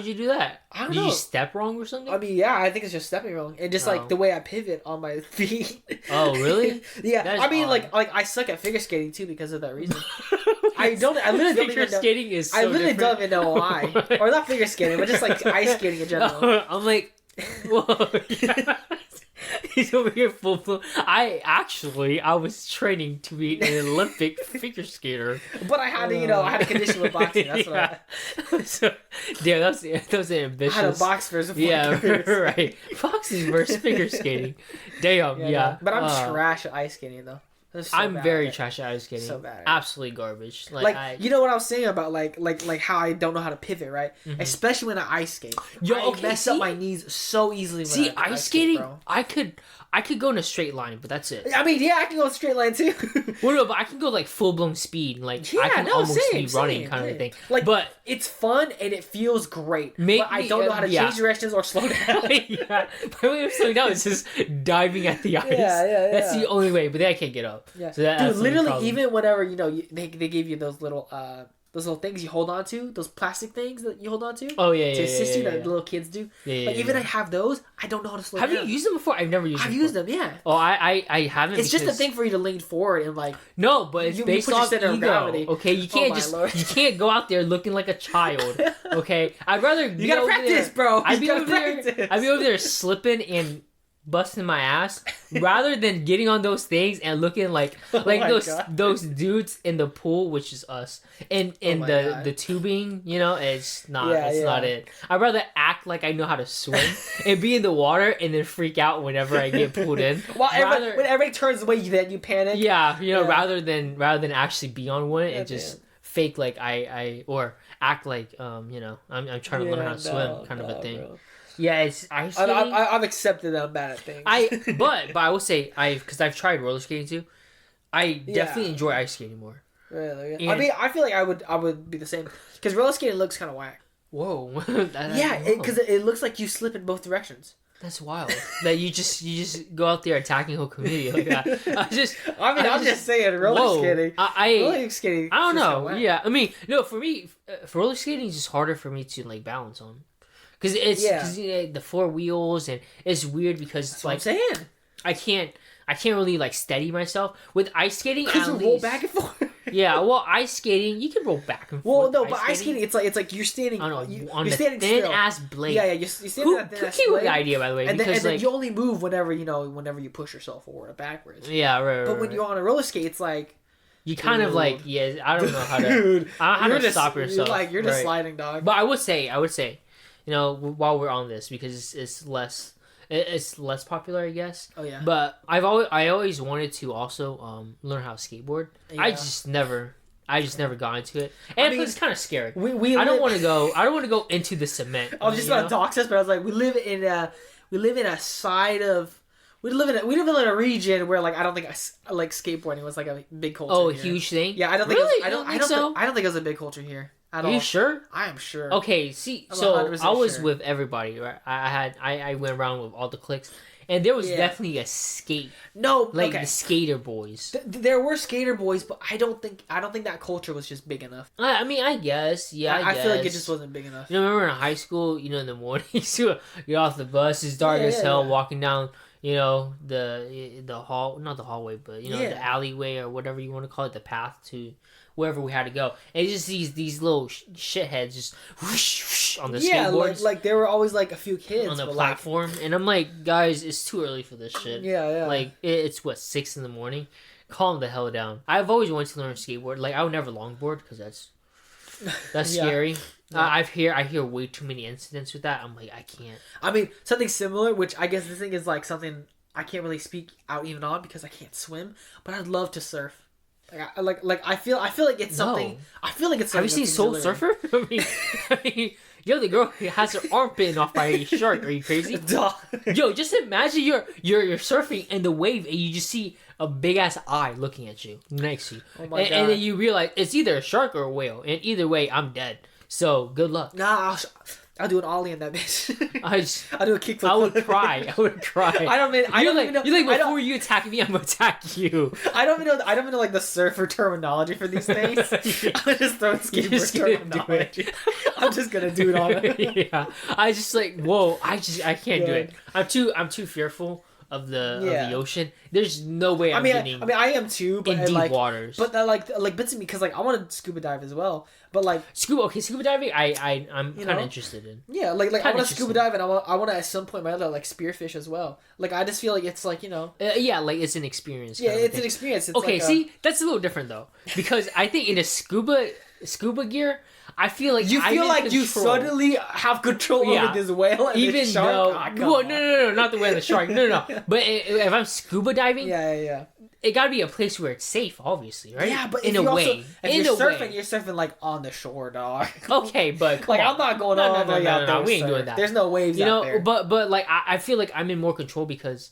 you do that? I don't know. Did you step wrong or something? I mean, yeah, I think it's just stepping wrong. And just like the way I pivot on my feet. Oh, really? Yeah. I mean, odd. like I suck at figure skating too because of that reason. I literally figure skating is so different. Don't even know why. Or not figure skating, but just like ice skating in general. I'm like, whoa. He's over here full blown. I was training to be an Olympic figure skater. But I had to, I had a condition with boxing. That's what So, damn, that was ambitious. I had a box versus right. Boxing versus figure skating. Damn, yeah. But I'm trash at ice skating, though. I'm very trash at ice skating. So bad. Absolutely garbage. You know what I was saying about like how I don't know how to pivot, right? Mm-hmm. Especially when I ice skate. I mess up my knees so easily. When I ice skating, skate, I could go in a straight line, but that's it. I mean, yeah, I can go in a straight line too. Well, no, but I can go like full blown speed, like I can almost be running kind of thing. Like, but it's fun and it feels great. But I don't know how to change directions or slow down. Yeah, my way of slowing down is just diving at the ice. Yeah. That's the only way. But then I can't get up. Yeah, so dude, literally, even whenever they give you those little those little things you hold on to, those plastic things that you hold on to. Oh yeah, to assist you that little kids do. Yeah, like even I have those, I don't know how to slow down. Have you used them before? I've never used them. I've used them, yeah. Oh, I haven't. It's just a thing for you to lean forward and like. No, but it's based off ego. Gravity. Okay, you can't you can't go out there looking like a child. Okay, I'd rather you gotta practice, bro. I'd be over there slipping and busting my ass rather than getting on those things and looking like those dudes in the pool, which is us, and the tubing, it's not not it. I'd rather act like I know how to swim and be in the water and then freak out whenever I get pulled in. When everybody turns away, then you panic. Rather than actually be on one and just fake like I or act like I'm trying to learn how to swim kind of a thing. Bro. Yeah, it's ice skating. I've accepted that I'm bad at things. But I will say because I've tried roller skating too. I definitely enjoy ice skating more. Really? I mean, I feel like I would be the same because roller skating looks kind of whack. Whoa. Because it looks like you slip in both directions. That's wild. That you just go out there attacking whole community like that. I'm just saying roller skating. Roller skating. I don't know. Yeah, I mean, no, for me, for roller skating is just harder for me to like balance on. Because it's the 4 wheels and it's weird because that's what I'm saying. I can't really like steady myself with ice skating. Because you roll back and forth. Yeah, well, ice skating you can roll back and forth. Well, no, but ice skating it's like you're standing. I don't know, on you're the standing thin still. Ass blade. Yeah, you're standing on that thin ass blade. Who came the idea, by the way? And then you only move whenever you push yourself forward or backwards. Yeah, right. But when you're on a roller skate, it's like. You kind of like I don't know how to. I don't know how to stop yourself. You're just sliding, dog. But I would say. While we're on this, because it's less popular, I guess. Oh yeah. But I always wanted to also learn how to skateboard. Yeah. I just never got into it, and it's kind of scary. I don't want to go into the cement. I was just about to dox us, but I was like, we live in a region where like I don't think like skateboarding was like a big culture. Oh, a here. Huge thing. Yeah, I don't think. Really? I don't think it was a big culture here. Are you sure? I am sure. Okay, see, so I was with everybody, right? I went around with all the cliques, and there was definitely a skate. No, the skater boys. There were skater boys, but I don't think that culture was just big enough. I mean, I guess, I feel like it just wasn't big enough. Remember in high school, in the mornings, you get off the bus, it's dark as hell, walking down. The hall, not the hallway, but the alleyway or whatever you want to call it, the path to wherever we had to go. And just these little shitheads just whoosh, whoosh on the skateboards. like there were always like a few kids on the platform, and I'm like, guys, it's too early for this shit. Yeah. Like it's 6 a.m. Calm the hell down. I've always wanted to learn skateboard. Like I would never longboard because that's scary. I hear way too many incidents with that. I'm like, I can't. I mean, something similar, which I guess this thing is like something I can't really speak out even on because I can't swim. But I'd love to surf. I feel like it's something. I feel like it's something. Have you seen Soul Surfer? I mean, yo, the girl has her arm bitten off by a shark. Are you crazy? Yo, just imagine you're surfing and the wave, and you just see a big ass eye looking at you next to you. Oh my God. And then you realize it's either a shark or a whale, and either way, I'm dead. So good luck. Nah, I'll do an ollie in that bitch. I'll do a kickflip. I would cry. I don't even know. You're like, before you attack me, I'm gonna attack you. I don't even know like the surfer terminology for these things. I'm just throwing skateboard terminology. I'm just gonna do it on it. Yeah. I just like, whoa. I can't do it. I'm too fearful of the ocean. There's no way I'm getting. I mean, I am too, but in deep waters. But that like bits of me because like I want to scuba dive as well. But like scuba diving, I'm kind of interested in. Yeah, like I want to scuba dive and I want to at some point in my life like spearfish as well. Like I just feel like it's like like it's an experience. Yeah, it's an experience. It's okay, see, that's a little different though because I think in a scuba gear. I feel like you suddenly have control over this whale and even the shark. No, not the whale and the shark. No. But if I'm scuba diving, it got to be a place where it's safe, obviously, right? Yeah, but in a way, you're surfing like on the shore, dog. Okay, but like I'm not going all the way out there. We ain't doing that. There's no waves out there. But like I feel like I'm in more control because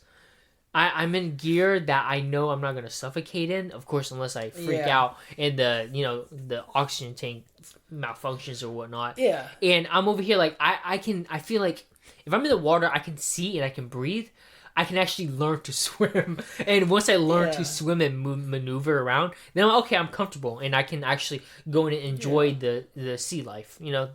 I'm in gear that I know I'm not gonna suffocate in. Of course, unless I freak out and the oxygen tank malfunctions or whatnot. Yeah. And I'm over here like I feel like if I'm in the water I can see and I can breathe. I can actually learn to swim. And once I learn to swim and maneuver around, then I'm comfortable and I can actually go in and enjoy the sea life, you know.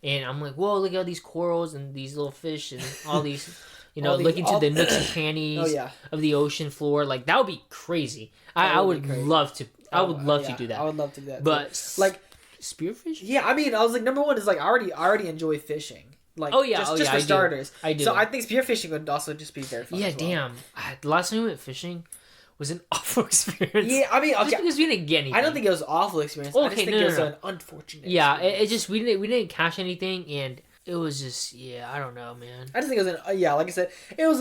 And I'm like, whoa, look at all these corals and these little fish and all these, you know, looking to the nooks and crannies of the ocean floor. Like, that would be crazy. I would love to. I would love to do that. I would love to do that. But like spearfish? Yeah, I mean, I was like, number one is like I already enjoy fishing. Like, just for starters. I do. So I think spearfishing would also just be very fun. Yeah, as well. damn. The last time we went fishing was an awful experience. Yeah, I mean, okay. Just because we didn't get anything. I don't think it was an awful experience. I just think it was an unfortunate. Yeah, it just we didn't catch anything, and it was just I don't know, man. I just think it was like I said, it was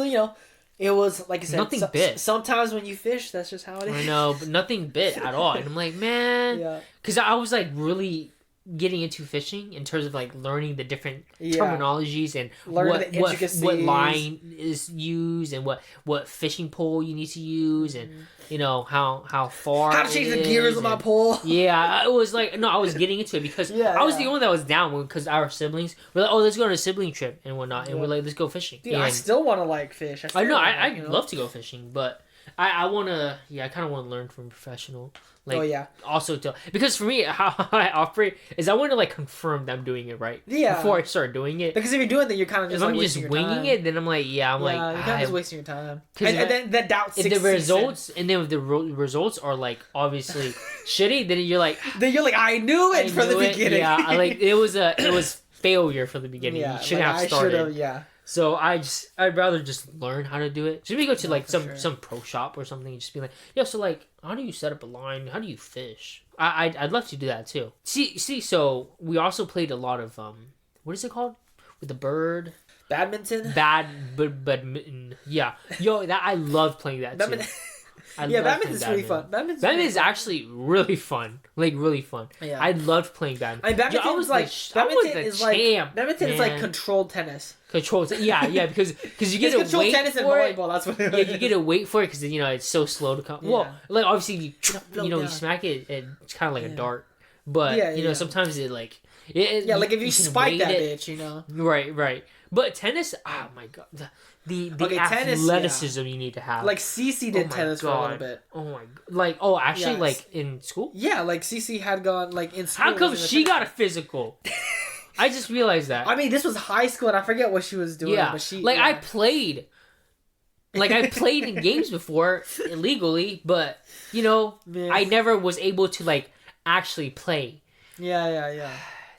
it was like I said, nothing bit. Sometimes when you fish, that's just how it is. I know, but nothing bit at all, and I'm like, man, because I was like really getting into fishing in terms of like learning the different terminologies and what line is used and what fishing pole you need to use and you know how far how to change the gears on my pole. Yeah, it was like I was getting into it because I was the only one that was down because our siblings were like, oh, let's go on a sibling trip and whatnot, and we're like, let's go fishing. Dude, I still want to like fish. I know I'd love to go fishing, but I want to I kind of want to learn from a professional. Like, also because for me, how I operate is I want to like confirm that I'm doing it right before I start doing it. Because if you're doing that, you're kind of just if I'm just winging it, then I'm like, you're kind of just wasting your time. And then the doubt. If the results if the results are like obviously shitty, then you're like, I knew it from the beginning. Yeah, like it was failure from the beginning. You shouldn't have started. So I'd rather just learn how to do it. So maybe go to like some pro shop or something and just be like, so like, how do you set up a line? How do you fish? I'd love to do that too. See. So we also played a lot of what is it called with the bird? Badminton. Badminton. Yeah. That I love playing that too. Badminton's pretty fun. Badminton is actually really fun. Like, really fun. Yeah. I loved playing badminton. I mean, badminton is like controlled tennis. Yeah, because you get to wait controlled tennis and volleyball. That's what it is. You get to wait for it because it's so slow to come. Yeah. Well, like obviously you smack it, it's kind of like a dart. But sometimes it like like if you spike that bitch, Right. But tennis, oh my god, the athleticism you need to have. Like Cece did tennis for a little bit. Oh my god! Like like in school. Yeah, like Cece had gone like in school. How come she got a physical? I just realized that. I mean, this was high school, and I forget what she was doing. Yeah, but she I played. I played in games before illegally, but I never was able to like actually play. Yeah.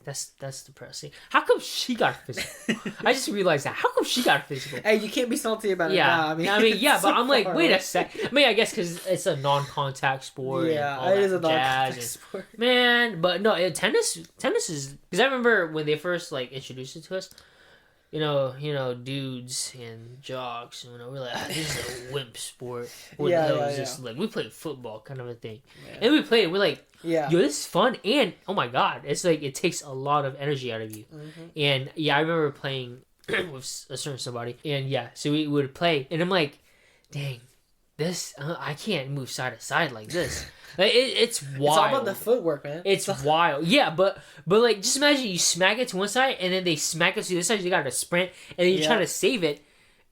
That's depressing. How come she got physical? I just realized that. How come she got physical? Hey, you can't be salty about it. Yeah, I mean, but I'm like, wait a sec. I mean, I guess because it's a non-contact sport. Yeah, it is a non-contact sport. Man, but no, tennis is because I remember when they first like introduced it to us. Dudes and jocks. We're like, this is a wimp sport. Just like we played football kind of a thing, and we played. We're like, yo, this is fun, and oh my god, it's like it takes a lot of energy out of you. And I remember playing with a certain somebody, and so we would play, and I'm like, dang, this I can't move side to side like this. Like, it's wild. It's all about the footwork, man. It's wild. Yeah, but like, just imagine you smack it to one side, and then they smack it to the other side. You gotta sprint, and then you're trying to save it,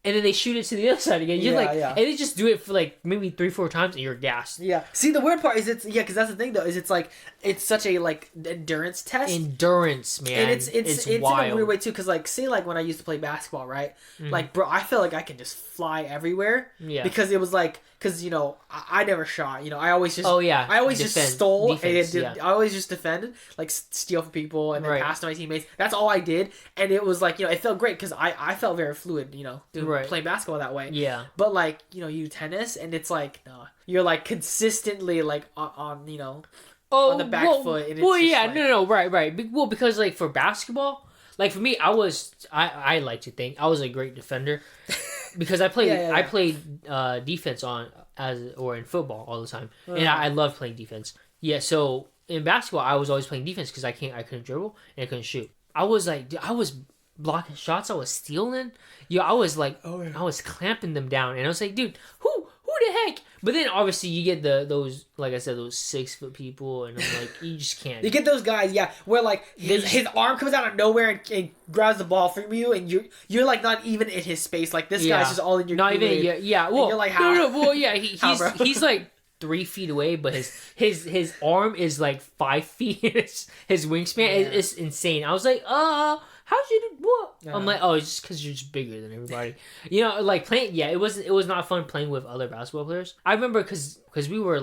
and then they shoot it to the other side again. You're and they just do it for like maybe 3-4 times, and you're gassed. Yeah. See, the weird part is because that's the thing though, is it's like it's such a like endurance test. Endurance, man. And it's wild. In a weird way too, because like say like when I used to play basketball, right? Like, bro, I felt like I could just fly everywhere. Yeah. Because it was like. Because I never shot. I always just I always just stole. Defense, I always just defended, like steal from people and then pass to my teammates. That's all I did, and it was like it felt great because I felt very fluid. Playing basketball that way. Yeah. But like you tennis, and it's like no, you're like consistently like on on the back foot. And it's no, right. Well, because like for basketball, like for me, I like to think I was a great defender. Because I played defense in football all the time, and I love playing defense. Yeah, so in basketball I was always playing defense because I couldn't dribble and I couldn't shoot. I was like, dude, I was blocking shots, I was stealing. I was like, I was clamping them down, and I was like, dude, who the heck? But then obviously you get those like I said, those 6 foot people, and I'm like, you just can't. You get those guys, where like his arm comes out of nowhere and grabs the ball from you, and you're like not even in his space. Like this guy's just all in your. Not even Well, you're like, how? No. Well, yeah, he's like 3 feet away, but his arm is like 5 feet. His wingspan is insane. I was like, how'd you do what? I'm like, oh, it's just because you're just bigger than everybody. Like playing. Yeah, it was not fun playing with other basketball players. I remember because we were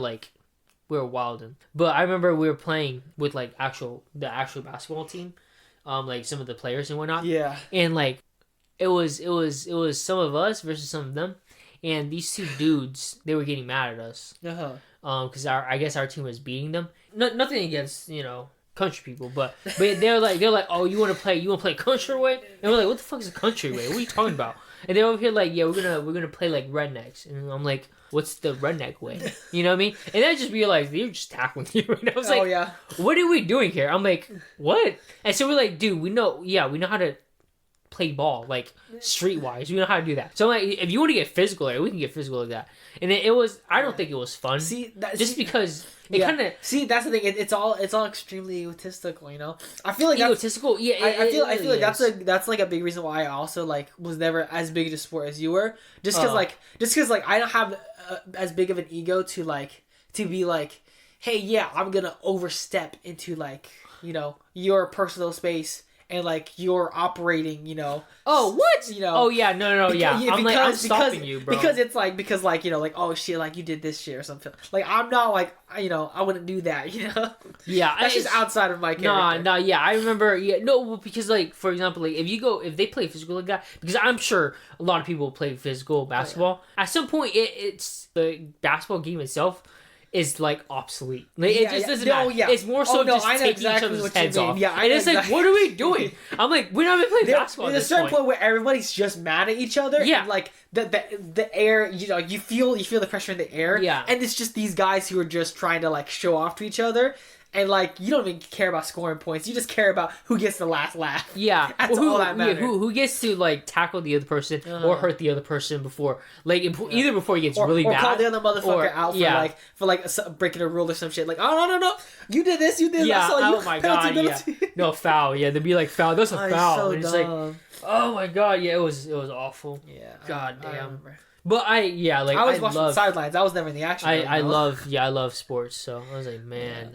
wilding, but I remember we were playing with like the actual basketball team, like some of the players and whatnot. Yeah, and like it was some of us versus some of them. And these 2 dudes, they were getting mad at us. Because I guess our team was beating them. Nothing against country people, but they're like, oh, you want to play country way? And we're like, what the fuck is a country way? What are you talking about? And they're over here like, yeah, we're gonna play like rednecks. And I'm like, what's the redneck way? You know what I mean? And I just realized they're just tackling you. And I was like, what are we doing here? I'm like, what? And so we're like, dude, we know how to play ball, like streetwise. We know how to do that. So like, if you want to get physical, we can get physical like that. And it was, I don't think it was fun. Because it kind of that's the thing. It's all extremely egotistical. I feel like egotistical. I feel like that's like a big reason why I also like was never as big into sport as you were. Just because I don't have as big of an ego to be like, hey, yeah, I'm gonna overstep into like your personal space. And like you're operating, Oh, what? Oh yeah, no, yeah. I'm stopping you, bro. Because like oh shit, like you did this shit or something. Like I'm not like I wouldn't do that, Yeah, that's just outside of my character. No, yeah. I remember, because like for example, like if they play physical like that, because I'm sure a lot of people play physical basketball. At some point, it's the basketball game itself is like obsolete. Like, it just doesn't matter. It's more so just taking each other's heads off. Yeah, and it's like, what are we doing? I'm like, we're not even playing basketball. There's a certain point where everybody's just mad at each other. Yeah, and like the air, you feel the pressure in the air. Yeah, and it's just these guys who are just trying to like show off to each other. And, like, you don't even care about scoring points. You just care about who gets the last laugh. Yeah. That's all that matters. Who gets to, like, tackle the other person or hurt the other person before, like, either before he gets really bad. Or call the other motherfucker out for breaking a rule or some shit. Like, oh, no. You did this. Yeah, oh my God, yeah. No, foul. Yeah, they'd be like, foul. That's a foul. So and it's dumb. like, oh my God. Yeah, it was awful. Yeah. God damn. I remember. But I was watching the sidelines. I was never in the action. I love sports. So I was like, man,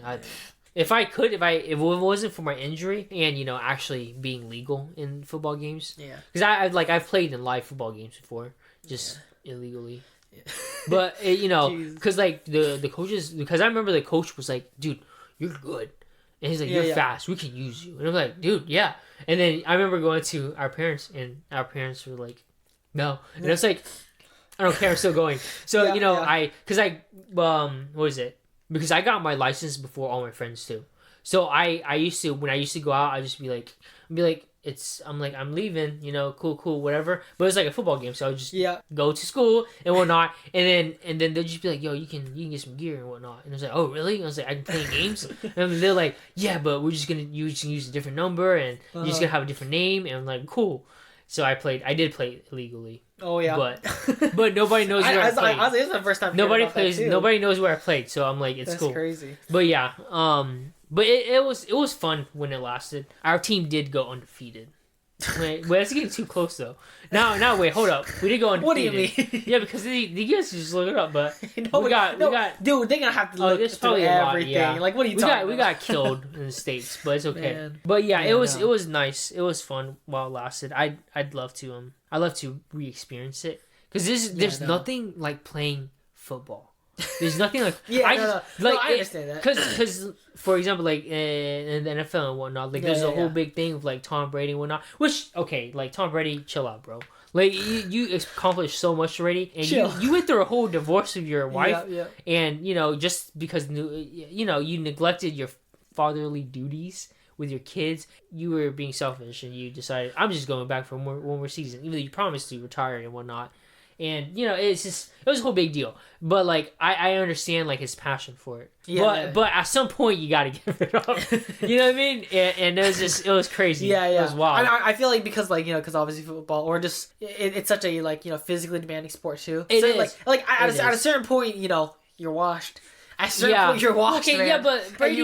if it wasn't for my injury and actually being legal in football games, because I've played in live football games before, just illegally. Yeah. But because like the coaches, because I remember the coach was like, dude, you're good. And he's like, you're fast. We can use you. And I'm like, dude, yeah. And then I remember going to our parents, and our parents were like, no. And I was like, I don't care. I'm still going. So, what is it? Because I got my license before all my friends too. So I used to, when I used to go out, I'd just be like, I'm leaving, cool, whatever. But it's like a football game, so I would just go to school and whatnot, and then they'd just be like, yo, you can get some gear and whatnot. And I was like, oh really? And I was like, I can play in games. And they're like, yeah, but we're just gonna use a different number, and you're just gonna have a different name. And I'm like, cool. So I did play illegally. Oh yeah, but nobody knows where I played. This is the first time. Nobody plays. Nobody knows where I played. So I'm like, it's cool. That's crazy. But yeah, but it was fun when it lasted. Our team did go undefeated. Wait, that's getting too close though. Now wait, hold up. We did go undefeated. What do you mean? Yeah, because the guys just look it up, but we got dude, they're gonna have to look through everything. Yeah. Like, what are you talking about? We got killed in the States, but it's okay. Man. But yeah, it was nice. It was fun while it lasted. I'd love to re-experience it, because there's nothing like playing football. There's nothing like I understand that, because for example, like in the NFL and whatnot, like there's a whole big thing of like Tom Brady and whatnot. Which like Tom Brady, chill out, bro. Like you accomplished so much already, and you went through a whole divorce with your wife, and just because you neglected your fatherly duties with your kids, you were being selfish, and you decided, I'm just going back for one more season, even though you promised to retire and whatnot. And it was a whole big deal. But like I understand like his passion for it. Yeah. But at some point you gotta give it up. You know what I mean? And it was crazy. Yeah. It was wild. I feel like because because obviously football or just it's such a physically demanding sport too. It is. At a certain point you're washed. At a certain point you're washed. Okay, man. Yeah, but Brady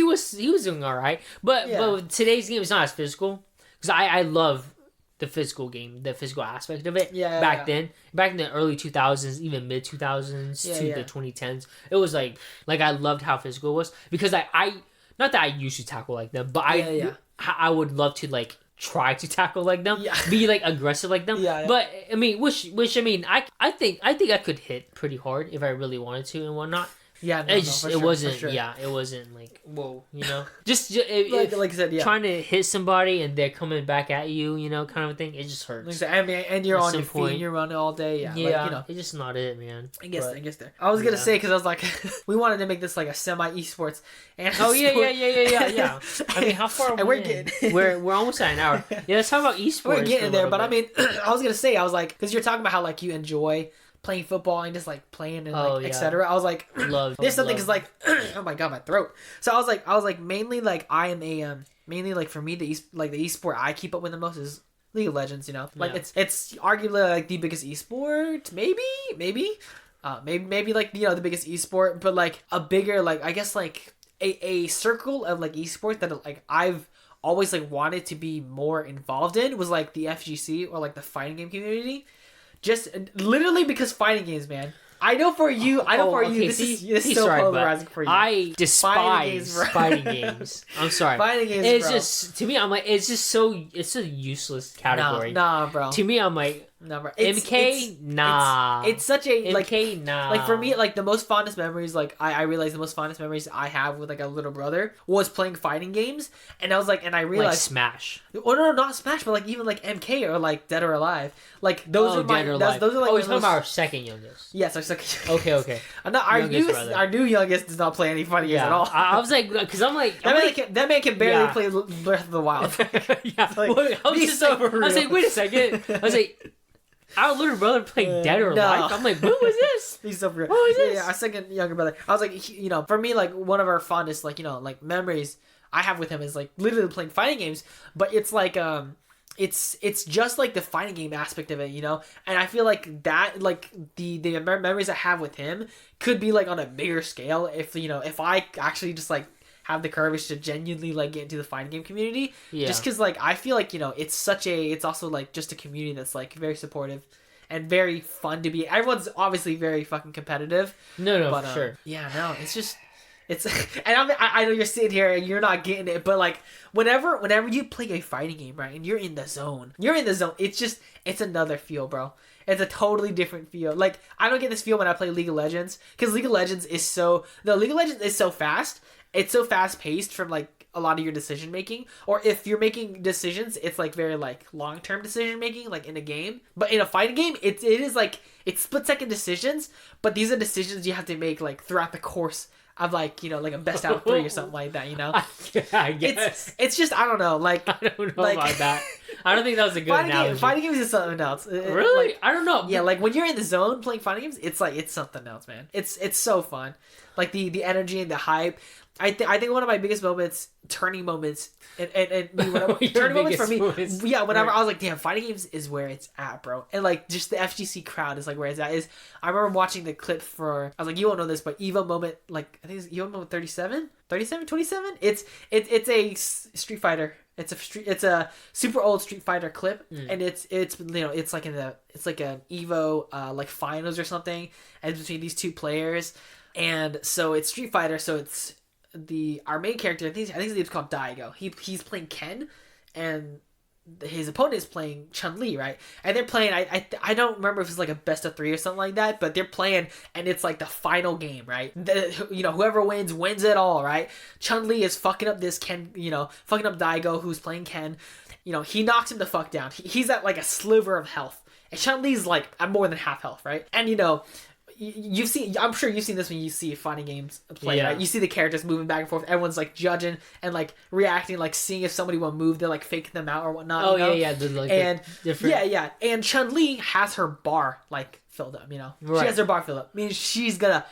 was doing all right. But today's game is not as physical because I love the physical game, the physical aspect of it. Back in the early 2000s, even mid 2000s to the 2010s, it was like I loved how physical it was because I not that I used to tackle like them, but I would love to like try to tackle like them, be like aggressive like them. But I mean, I think I could hit pretty hard if I really wanted to and whatnot. Yeah, it wasn't. Yeah, it wasn't like whoa, just like I said, trying to hit somebody and they're coming back at you, kind of a thing. It just hurts. I mean, and you're on your feet, and you're running all day. Yeah, it's just not it, man. I guess there. I was gonna say because I was like, we wanted to make this like a semi esports. And yeah. I mean, how far? And we're getting we're almost at an hour. Yeah, let's talk about esports. We're getting there, but I mean, I was gonna say I was like because you're talking about how like you enjoy playing football and just like playing and etc. I was like, there's something because like, oh my god, my throat. So I was like mainly like I am a mainly like for me the esport I keep up with the most is League of Legends. Like it's arguably like the biggest esport, maybe like the biggest esport, but like a bigger like I guess like a circle of like esports that like I've always like wanted to be more involved in was like the FGC or like the fighting game community. Just literally because fighting games, man. I know for you. This is so polarizing for you. I despise fighting games. I'm sorry. Fighting games, it's just to me. I'm like, it's a useless category. Nah, bro. To me, I'm like, no, bro. Nah. It's such a like MK, nah. Like for me, like the most fondest memories, like I realized the most fondest memories I have with like a little brother was playing fighting games, and I was like, and I realized like Smash. Oh no, not Smash, but like even like MK or like Dead or Alive. Like those are my those are like. Oh, you're talking about our second youngest. Yes, our second. Okay. I'm not our new youngest does not play any fighting games at all. I was like, because I'm like that man can barely play Breath of the Wild. Yeah, like, I was like, wait a second. I was like. Our little brother played Dead or Alive. I'm like, who is this? He's so real. Who is this? Yeah, our second younger brother. I was like, for me, like one of our fondest, like like memories I have with him is like literally playing fighting games. But it's like, it's just like the fighting game aspect of it, And I feel like that, like the memories I have with him could be like on a bigger scale if if I actually just like have the courage to genuinely like get into the fighting game community. Just because like I feel like it's also like just a community that's like very supportive and very fun to be. Everyone's obviously very fucking competitive. No, but, for sure. Yeah, no, it's and I know you're sitting here and you're not getting it, but like whenever you play a fighting game, right, and you're in the zone. It's another feel, bro. It's a totally different feel. Like I don't get this feel when I play League of Legends because League of Legends is so fast. It's so fast paced from like a lot of your decision making, or if you're making decisions, it's like very like long term decision making, like in a game. But in a fighting game, it is like it's split second decisions, but these are decisions you have to make like throughout the course of like like a best out of 3 or something like that. I guess it's just I don't know. Like I don't know about that. I don't think that was a good analogy. Fighting games is something else. Really? I don't know. Yeah, like when you're in the zone playing fighting games, it's something else, man. It's so fun. Like the energy and the hype. I think one of my biggest turning moments, and turning moments for me, whenever I was like, damn, fighting games is where it's at, bro. And like just the FGC crowd is like where it's at. I remember watching the clip for, I was like, you won't know this, but Evo moment, like I think it's Evo moment 27, 27. It's a Street Fighter. It's a super old Street Fighter clip, and it's like it's like an Evo like finals or something, and it's between these two players, and so it's Street Fighter, so it's our main character. I think his name's called Daigo. He's playing Ken, and his opponent is playing Chun-Li, right? And they're playing. I don't remember if it's like a best of 3 or something like that, but they're playing, and it's like the final game, right? Whoever wins it all, right? Chun-Li is fucking up this Ken, fucking up Daigo, who's playing Ken. He knocks him the fuck down. He's at like a sliver of health, and Chun-Li's like at more than half health, right? And you've seen. I'm sure you've seen this when you see fighting games play. Right? You see the characters moving back and forth. Everyone's like judging and like reacting, like seeing if somebody will move. They're like faking them out or whatnot. Oh, you know? yeah. Like, and different. Yeah. And Chun-Li has her bar like filled up. You know, right. She has her bar filled up. I mean, she's gonna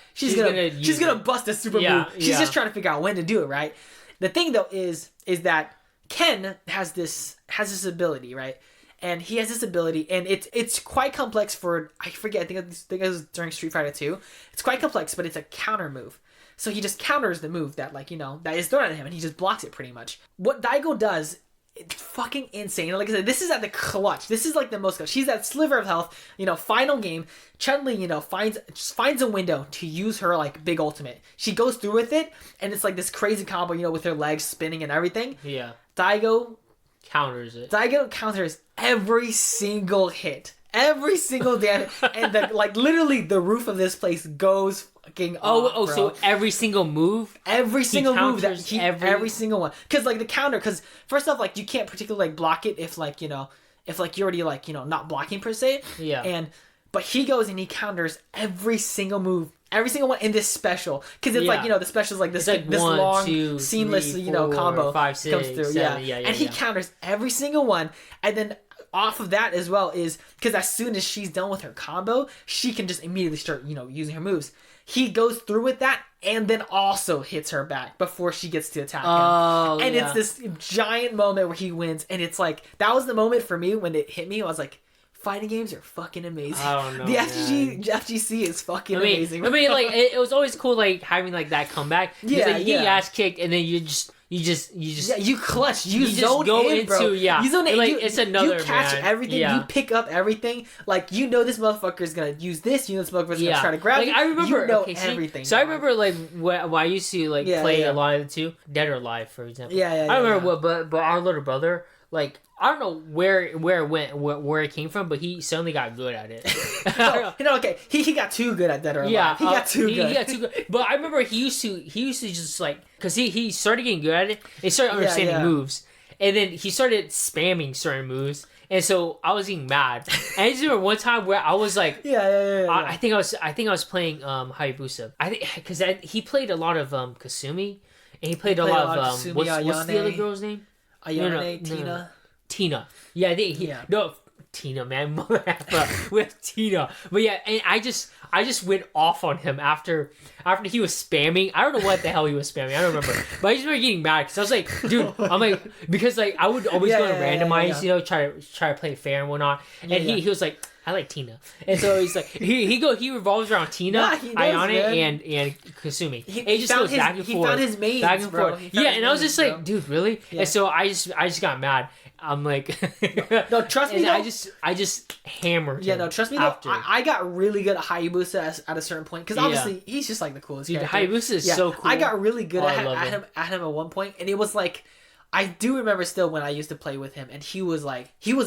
bust a super move. She's just trying to figure out when to do it. Right. The thing though is that Ken has this ability, right? And he has this ability, and it's quite complex for, I forget, I think it was during Street Fighter 2. It's quite complex, but it's a counter move. So he just counters the move that, like, you know, that is thrown at him, and he just blocks it pretty much. What Daigo does, it's fucking insane. Like I said, this is at the clutch. This is like the most, she's that sliver of health, you know, final game. Chun-Li, you know, finds a window to use her, like, big ultimate. She goes through with it, and it's like this crazy combo, you know, with her legs spinning and everything. Yeah. Daigo counters it. Daigo counters every single hit. Every single damage. And like literally the roof of this place goes fucking off, bro. So every single move? Every single move every single one. Cause like the counter, cause first off, like you can't particularly like block it if like, you know, if like you're already like, you know, not blocking per se. Yeah. But he goes and he counters every single move. Every single one in this special, because it's like, you know, the special is like this, like this 1, long 2, seamless 3, 4, you know, combo 5, 6, comes through. 7, yeah. And he counters every single one, and then off of that as well is because as soon as she's done with her combo, she can just immediately start, you know, using her moves. He goes through with that and then also hits her back before she gets to attack him. And it's this giant moment where he wins, and it's like that was the moment for me when it hit me. I was like, fighting games are fucking amazing. I don't know. The FGC is fucking amazing. I mean, like it was always cool, like having like that comeback. Yeah, like, you get your ass kicked, and then you clutch. You zone go in, into bro. You zone in. Like it's another. You catch everything. You pick up everything. Like you know this motherfucker is gonna use this. You know this motherfucker is gonna try to grab like, you. I remember. You know everything. So I remember like when I used to like play a lot of the two, Dead or Alive, for example. I remember but our little brother, like, I don't know where it went, where it came from, but he suddenly got good at it. Okay, he got too good at Dead or Alive. Yeah, he got too good. He got too good. But I remember he used to just like, because he started getting good at it. He started understanding moves, and then he started spamming certain moves. And so I was getting mad. And I just remember one time where I was like, I think I was playing Hayabusa. I think because he played a lot of Kasumi, and he played a lot of what's the other girl's name? Ayane, Tina. Tina. Yeah, Tina, man. With Tina. But yeah, and I just went off on him after he was spamming. I don't know what the hell he was spamming. I don't remember. But I just remember getting mad because I was like, dude, I'm like, because like I would always go to randomize, you know, try to play fair and whatnot. And he was like, I like Tina. And so he's like, he revolves around Tina, Ayane, and Kasumi. He just goes back and forth. He found his mains, back and forth. Yeah, and I was just like, dude, really? Yeah. And so I just got mad. I'm like, no, trust me. Though, I just hammered. Yeah, no, trust me. Though, I got really good at Hayabusa at a certain point because obviously he's just like the coolest. Dude, character. Hayabusa is so cool. I got really good at him at one point, and it was like, I do remember still when I used to play with him, and he was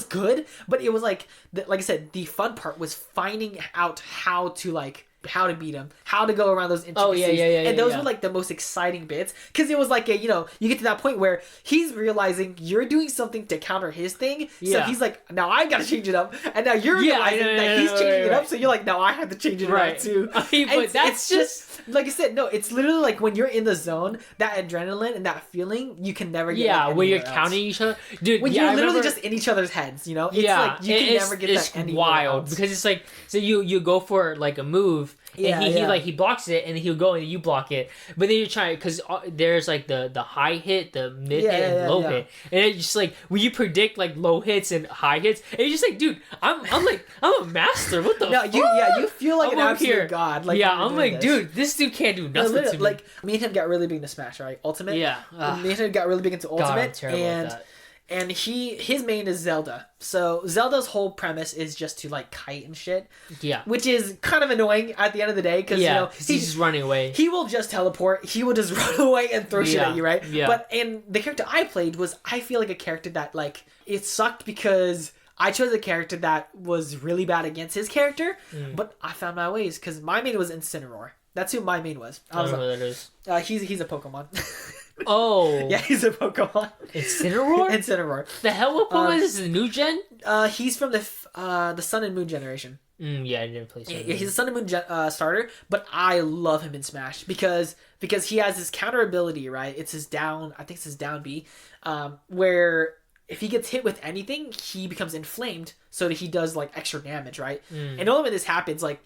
good, but it was like I said, the fun part was finding out how to beat him, how to go around those intricacies. And those were like the most exciting bits because it was like you get to that point where he's realizing you're doing something to counter his thing. So he's like, now I gotta change it up, and now you're realizing that he's changing it up. So you're like, now I have to change it up too. I mean, but that's just like I said, no, it's literally like when you're in the zone, that adrenaline and that feeling you can never get. Yeah, when you're counting each other, dude. When you're literally just in each other's heads, you know. It's like you can never get that anywhere wild else. Because it's like so you go for like a move. And he blocks it, and he'll go and you block it. But then you're trying because there's like the high hit, the mid hit, and low hit, and it's just like when you predict like low hits and high hits, and you're just like, dude, I'm a master. What the? fuck? You feel like an absolute god. Like I'm like, dude, this dude can't do nothing to me. Like me and him got really big into Smash, right? Ultimate. Yeah. Me and him got really big into Ultimate, God, I'm terrible at that. And his main is Zelda. So Zelda's whole premise is just to like kite and shit. Yeah. Which is kind of annoying at the end of the day because he's just running away. He will just teleport. He will just run away and throw shit at you, right? Yeah. But and the character I played was I feel like a character that like it sucked because I chose a character that was really bad against his character, but I found my ways because my main was Incineroar. That's who my main was. I don't know who that is. He's a Pokemon. Oh. Yeah, he's a Pokemon. Incineroar? Incineroar. The hell what Pokemon is this? The new gen? He's from the Sun and Moon generation. Yeah, I didn't play Sun and Moon. Yeah, he's a Sun and Moon starter, but I love him in Smash because he has his counter ability, right? It's his down, I think it's his down B, where if he gets hit with anything, he becomes inflamed, so that he does like extra damage, right? And only when this happens, like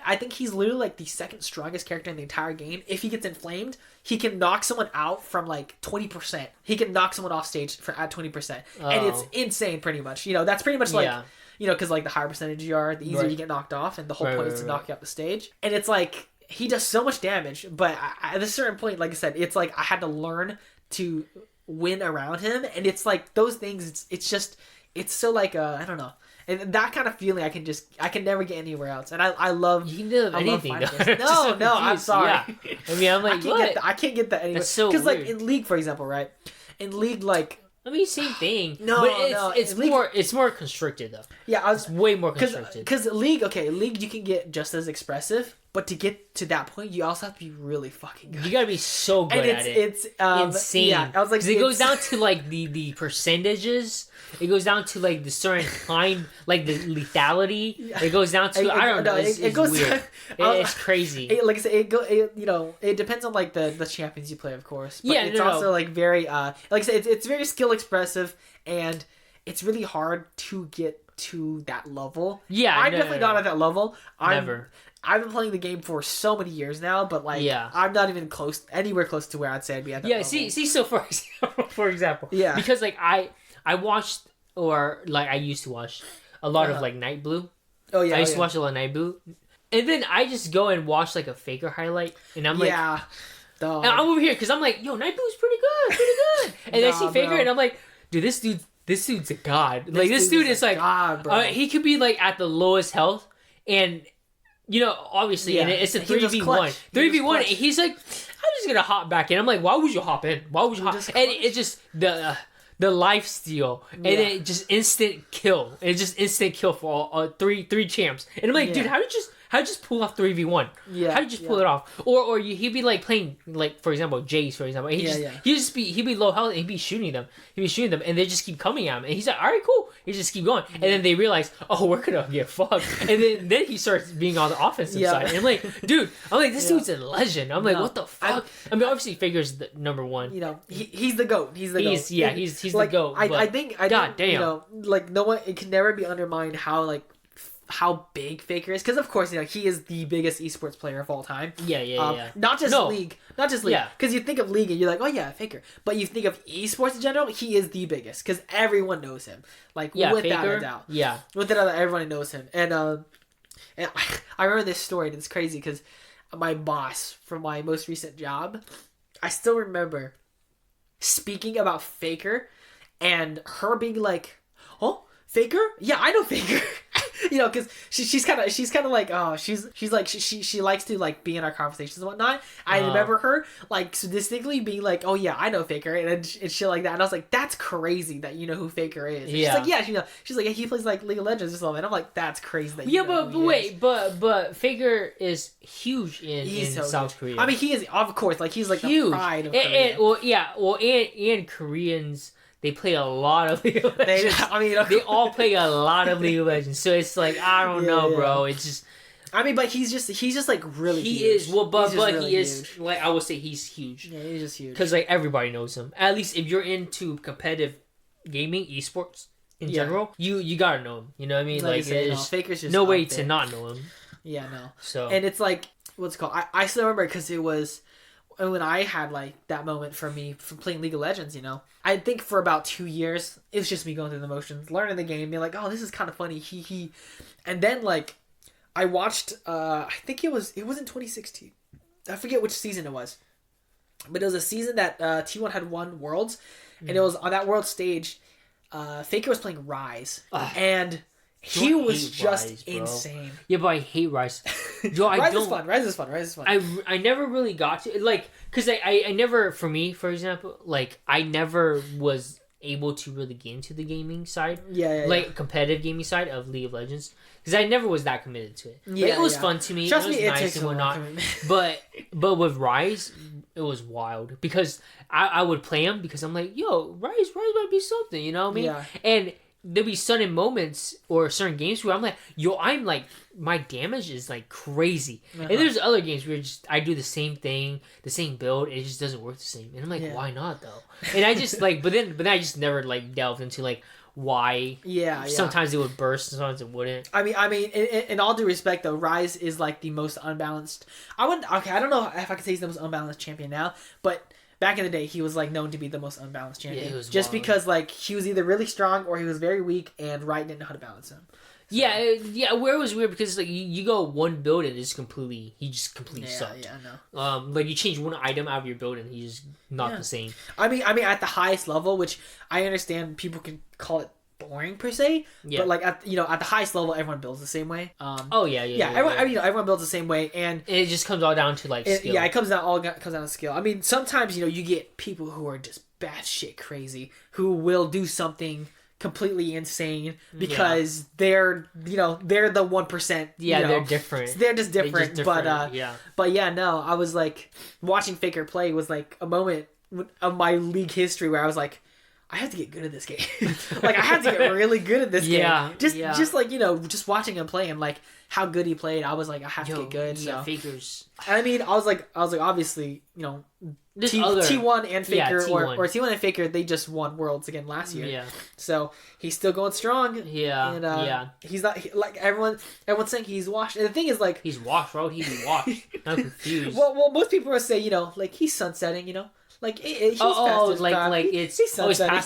I think he's literally like the second strongest character in the entire game. If he gets inflamed, he can knock someone out from like 20%. He can knock someone off stage at 20%, and it's insane, pretty much. That's pretty much like because like the higher percentage you are, the easier you get knocked off, and the whole point is to knock you off the stage. And it's like he does so much damage, but at a certain point, like I said, it's like I had to learn to win around him, and it's like those things, it's so like I don't know, and that kind of feeling I can never get anywhere else, and I love you can do anything. No, I'm sorry. Yeah. I mean, I'm like, I can't get that anywhere. That's so because like weird. in League, for example, right? In League, like I mean, same thing. No, but it's more constricted though. Yeah, it's way more constricted. Because League you can get just as expressive, but to get to that point, you also have to be really fucking good. You gotta be so good at it. It's insane. Yeah, I was like, it goes down to like the percentages. It goes down to like the certain kind, like the lethality. It goes down to I don't know. It goes weird. It's crazy. Like I said, it depends on like the champions you play, of course. But it's also like very like I said, it's very skill expressive, and it's really hard to get to that level. Yeah, I'm definitely not at that level. Never. I've been playing the game for so many years now, but like I'm not even anywhere close to where I'd say I'd be at that level. See, so for example, because like I watched, or like I used to watch a lot of like Night Blue. Oh yeah, I used to watch a lot of Night Blue, and then I just go and watch like a Faker highlight, and I'm like, and I'm over here because I'm like, yo, Night Blue's pretty good, and I see Faker, and I'm like, dude, this dude's a god. This dude is like, god, bro. He could be like at the lowest health, and obviously, and it's a 3v1, and he's like, I'm just gonna hop back in. I'm like, why would you hop in? Why would you hop? And it's just the life steal, and it just instant kill. It's just instant kill for all three champs. And I'm like, dude, how did you just pull off 3v1? Yeah, how did you just pull it off? Or he'd be like playing, like for example, Jace, for example. He'd be low health, and he'd be shooting them, and they just keep coming at him, and he's like, all right, cool. He just keep going, and then they realize, oh, we're gonna get fucked, and then he starts being on the offensive side, and I'm like, dude, this dude's a legend. I'm like, what the fuck? I mean, obviously, Faker's the number one. He's the GOAT. He's the GOAT. Yeah, he's the GOAT. I think, God damn, like no one, it can never be undermined how big Faker is, because of course he is the biggest esports player of all time. Yeah. Not just League, because you think of League and you're like, oh yeah, Faker, but you think of esports in general, he is the biggest because everyone knows him, without a doubt. Without a doubt, everyone knows him. And I remember this story, and it's crazy because my boss from my most recent job, I still remember speaking about Faker and her being like, oh, Faker? Yeah, I know Faker. Because she's kind of like, oh, she's like, she likes to like be in our conversations and whatnot. I remember her like so distinctly being like, oh yeah, I know Faker, and shit like that. And I was like, that's crazy that you know who Faker is. And she's like, yeah, she's like, he plays like League of Legends or something. And I'm like, that's crazy that you know who he is. but Faker is huge in so South Korea. I mean, he is, of course, like he's like huge. The pride of Korea. And Koreans, they play a lot of League of Legends. They all play a lot of League of Legends. So it's like, I don't know, bro. It's just, I mean, but he's just like really huge. He is, but really he is huge. like, I would say he's huge. Yeah, he's just huge. Because like everybody knows him. At least if you're into competitive gaming, esports in general, you gotta know him. You know what I mean? Like Faker's just no way to not know him. Yeah, no. So, and it's like, what's it called? I still remember because it was when I had like that moment for me from playing League of Legends, I think for about 2 years, it was just me going through the motions, learning the game, being like, oh, this is kind of funny, he. And then like, I watched, I think it was in 2016. I forget which season it was. But it was a season that T1 had won Worlds, and it was on that World stage, Faker was playing Rise, and he was just insane. Yeah, but I hate Rise. Rise is fun. I never really got to, like, because I never, for me, for example, like, I never was able to really get into the gaming side. Yeah. Competitive gaming side of League of Legends. Because I never was that committed to it. Yeah, it was fun to me. Trust it was me, nice and whatnot. but with Rise, it was wild. Because I would play him because I'm like, yo, Rise might be something, you know what I mean? Yeah. And there'll be certain moments or certain games where I'm like, I'm like, my damage is like crazy. And there's other games where I do the same thing, the same build, and it just doesn't work the same. And I'm like, why not though? And I just like, but then I just never like delved into like why. Sometimes it would burst, sometimes it wouldn't. I mean, in all due respect though, Rise is like the most unbalanced. I don't know if I could say he's the most unbalanced champion now, but back in the day, he was like known to be the most unbalanced champion. Yeah, just wild. Because like he was either really strong or he was very weak, and Riot didn't know how to balance him. So. Yeah. Where it was weird because like you go one build and he just completely sucked. Yeah, I know. Like you change one item out of your build and he's just not the same. I mean, at the highest level, which I understand people can call it boring per se, but like at the highest level, everyone builds the same way. Everyone builds the same way, and it just comes all down to like skill. Yeah, it comes down to skill. I mean, sometimes you get people who are just batshit crazy who will do something completely insane because they're the 1%. They're different. They're just different. But I was like watching Faker play was like a moment of my League history where I was like, I have to get good at this game. Like I had to get really good at this game. Just like just watching him play and like how good he played, I was like, I have to get good. Yeah, Fakers. I mean, I was like, obviously, T1 and Faker or T1 and Faker, they just won Worlds again last year. Yeah. So he's still going strong. Yeah. And he's not like everyone's saying he's washed. And the thing is like he's washed, bro. He's washed. I'm confused. Well, most people will say like he's sunsetting. Like he's past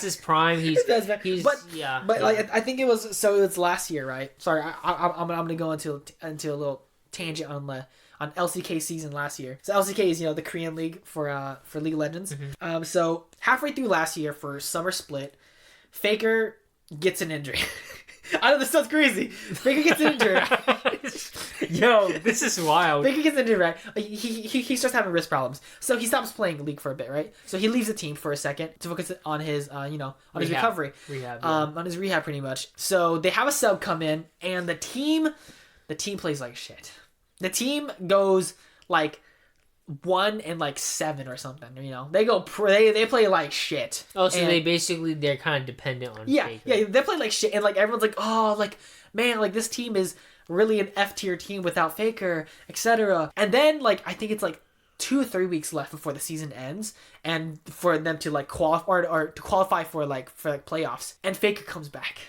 his prime. He's past his prime. But like I think it was last year, right? Sorry, I'm gonna go into a little tangent on LCK season last year. So LCK is the Korean league for League of Legends. Mm-hmm. So halfway through last year for summer split, Faker gets an injury. I know this sounds crazy. Faker gets an injury. Yo, this is wild. Faker gets injured, right? He starts having wrist problems, so he stops playing League for a bit, right? So he leaves the team for a second to focus on his his recovery, on his rehab, pretty much. So they have a sub come in, and the team plays like shit. The team goes like 1-7 or something. They play like shit. Oh, so they're kind of dependent on Faker. Yeah, they play like shit, and like everyone's like, oh, like man, like this team is really an F tier team without Faker, etc. And then like I think it's like 2 or 3 weeks left before the season ends, and for them to like qualify or to qualify for playoffs, and Faker comes back,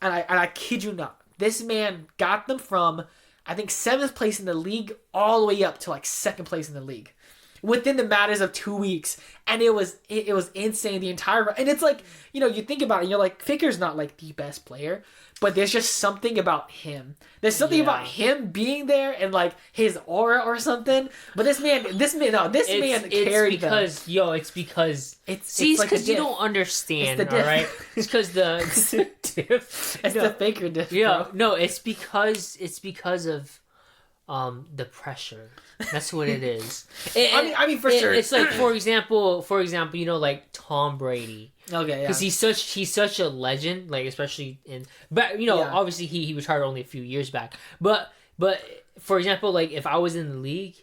and I kid you not, this man got them from I think 7th place in the league all the way up to like 2nd place in the league within the matters of 2 weeks. And it was insane the entire run. And it's like, you think about it and you're like, Faker's not like the best player, but there's just something about him. There's something about him being there and like his aura or something. But this man carried them. It's because you don't understand, all right? It's because the diff. It's the Faker diff. Yeah, no, it's because of the pressure. That's what it is. I mean, for sure. It's like for example, like Tom Brady. Okay, yeah. Because he's such a legend, like especially obviously he retired only a few years back. But for example, like if I was in the league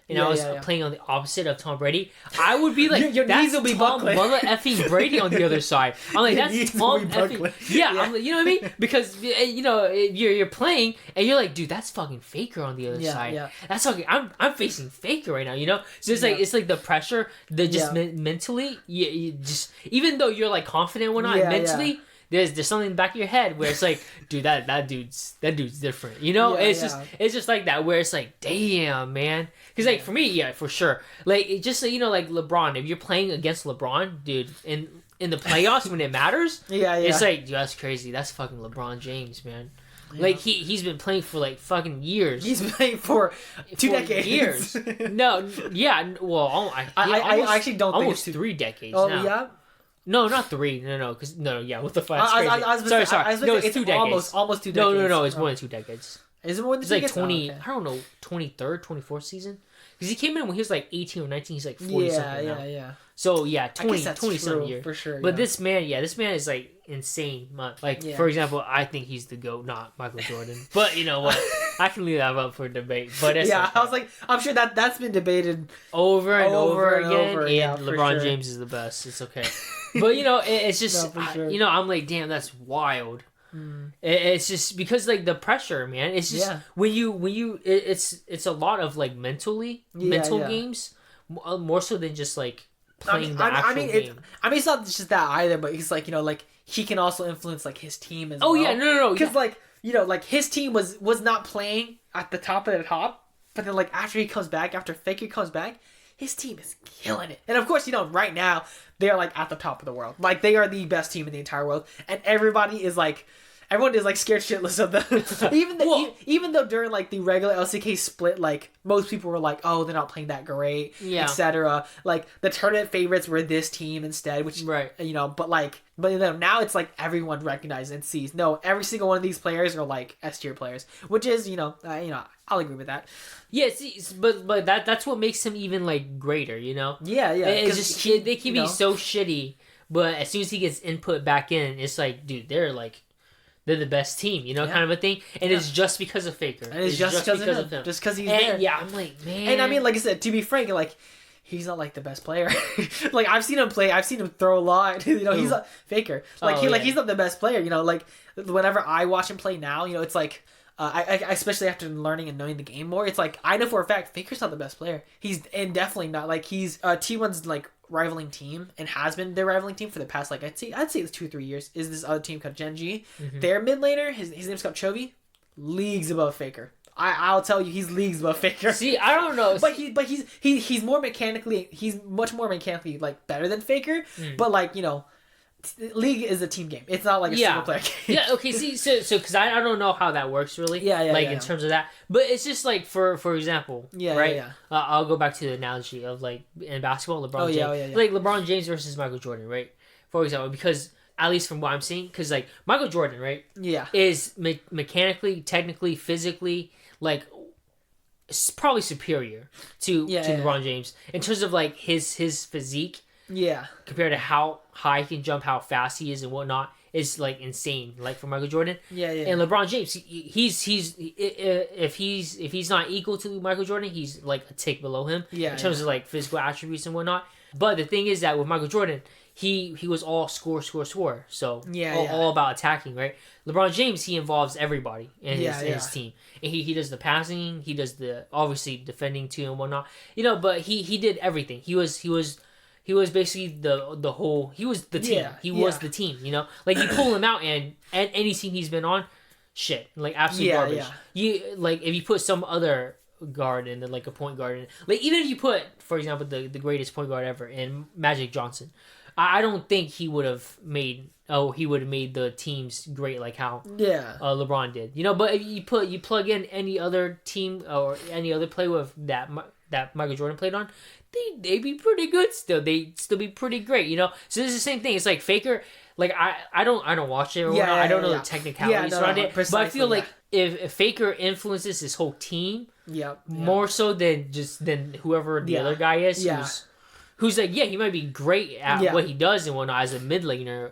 and I was playing on the opposite of Tom Brady, I would be like, your that's knees will be Tom buckling. Mother effing Brady on the other side. I'm like, that's Tom effing... Yeah, I'm like, you know what I mean? Because, you're playing and you're like, dude, that's fucking Faker on the other side. Yeah. That's fucking... I'm facing Faker right now, So it's like, it's like the pressure that just mentally, you just... Even though you're like confident or not, mentally... Yeah. There's something in the back of your head where it's like, dude, that dude's different, It's just like that where it's like, damn, man. Because like for me, for sure, like it just like LeBron, if you're playing against LeBron, dude, in the playoffs when it matters, it's like, dude, that's crazy. That's fucking LeBron James, man. Yeah. Like he's been playing for like fucking years. He's been playing for 2 decades. Years. No, yeah, well, I actually don't think almost 3 decades. Oh now. Yeah. No, not 3. No, because what the fuck? Sorry. No, it's 2 decades. Almost 2 decades. No, it's more than 2 decades. Is it more than it's like 20? I don't know, 23rd, 24th season. Because he came in when he was like 18 or 19. He's like 40 something now. Yeah. So yeah, 20 something years for sure. But this man is like insane. Like for example, I think he's the GOAT, not Michael Jordan. But you know what? I can leave that up for debate. But it's I was like, I'm sure that's been debated over and over again. And LeBron James is the best. It's okay. But you know, it's just you know, I'm like, damn, that's wild. It's just because like the pressure, man. It's just when you it's a lot of like mental games more so than just like playing the actual game. It's not just that either, but he's like, you know, like he can also influence like his team as well. Oh yeah, no, because like, you know, like his team was not playing at the top of the top, but then like after Faker comes back, his team is killing it. And of course, you know, right now they're like at the top of the world. Like they are the best team in the entire world, and everyone is like scared shitless of them. even though during like the regular LCK split, like most people were like, oh, they're not playing that great, etc. Like the tournament favorites were this team instead, which you know, but you know, now it's like everyone recognizes and sees. No, every single one of these players are like S tier players, which is you know I'll agree with that. Yeah, see, but that's what makes him even like greater, you know. Yeah. It's just they can be so shitty, but as soon as he gets input back in, it's like, dude, they're the best team, you know, kind of a thing. And it's just because of Faker. And it's just because of him. Just because he's there. Yeah, I'm like, man. And I mean, like I said, to be frank, like, he's not like the best player. Like, I've seen him play. I've seen him throw a lot. You know, he's a Faker. Like, he's not the best player. You know, like, whenever I watch him play now, you know, it's like, I especially after learning and knowing the game more, it's like, I know for a fact Faker's not the best player. And definitely not. Like, he's T1's, like, rivaling team and has been their rivaling team for the past like I'd say it's 2-3 years is this other team called Genji. Their mid laner, his name's called Chovy, leagues above Faker. I'll tell you, he's leagues above Faker. See, I don't know, but he's more mechanically, he's much more mechanically like better than Faker. But like, you know, League is a team game. It's not like a single player game. Yeah, okay, see, so because I don't know how that works really. In terms of that. But it's just like, for example, I'll go back to the analogy of like in basketball, LeBron James. Like LeBron James versus Michael Jordan, right? For example, because at least from what I'm seeing, because like Michael Jordan, right? Yeah. Is mechanically, technically, physically, like probably superior to LeBron James in terms of like his physique. Yeah. Compared to how high he can jump, how fast he is, and whatnot, is like insane. Like for Michael Jordan. Yeah. And LeBron James, he's if he's not equal to Michael Jordan, he's like a tick below him in terms of like physical attributes and whatnot. But the thing is that with Michael Jordan, he was all score. So all about attacking, right? LeBron James, he involves everybody in his team, and he does the passing, he does the obviously defending too and whatnot. You know, but he did everything. He was basically the whole. He was the team. He was the team. You know, like you pull him out, and any team he's been on, shit, like absolute garbage. Yeah. You like if you put some other guard in, like a point guard in, like even if you put, for example, the greatest point guard ever in Magic Johnson, I don't think he would have made the teams great like how LeBron did. You know, but if you plug in any other team or any other play with that Michael Jordan played on, they'd be pretty good still. They'd still be pretty great, you know? So it's the same thing. It's like Faker, like I don't watch it or whatnot. I don't know the technicalities around it. But I feel like if Faker influences his whole team more so than whoever the other guy is, who's like, he might be great at what he does and whatnot as a mid laner.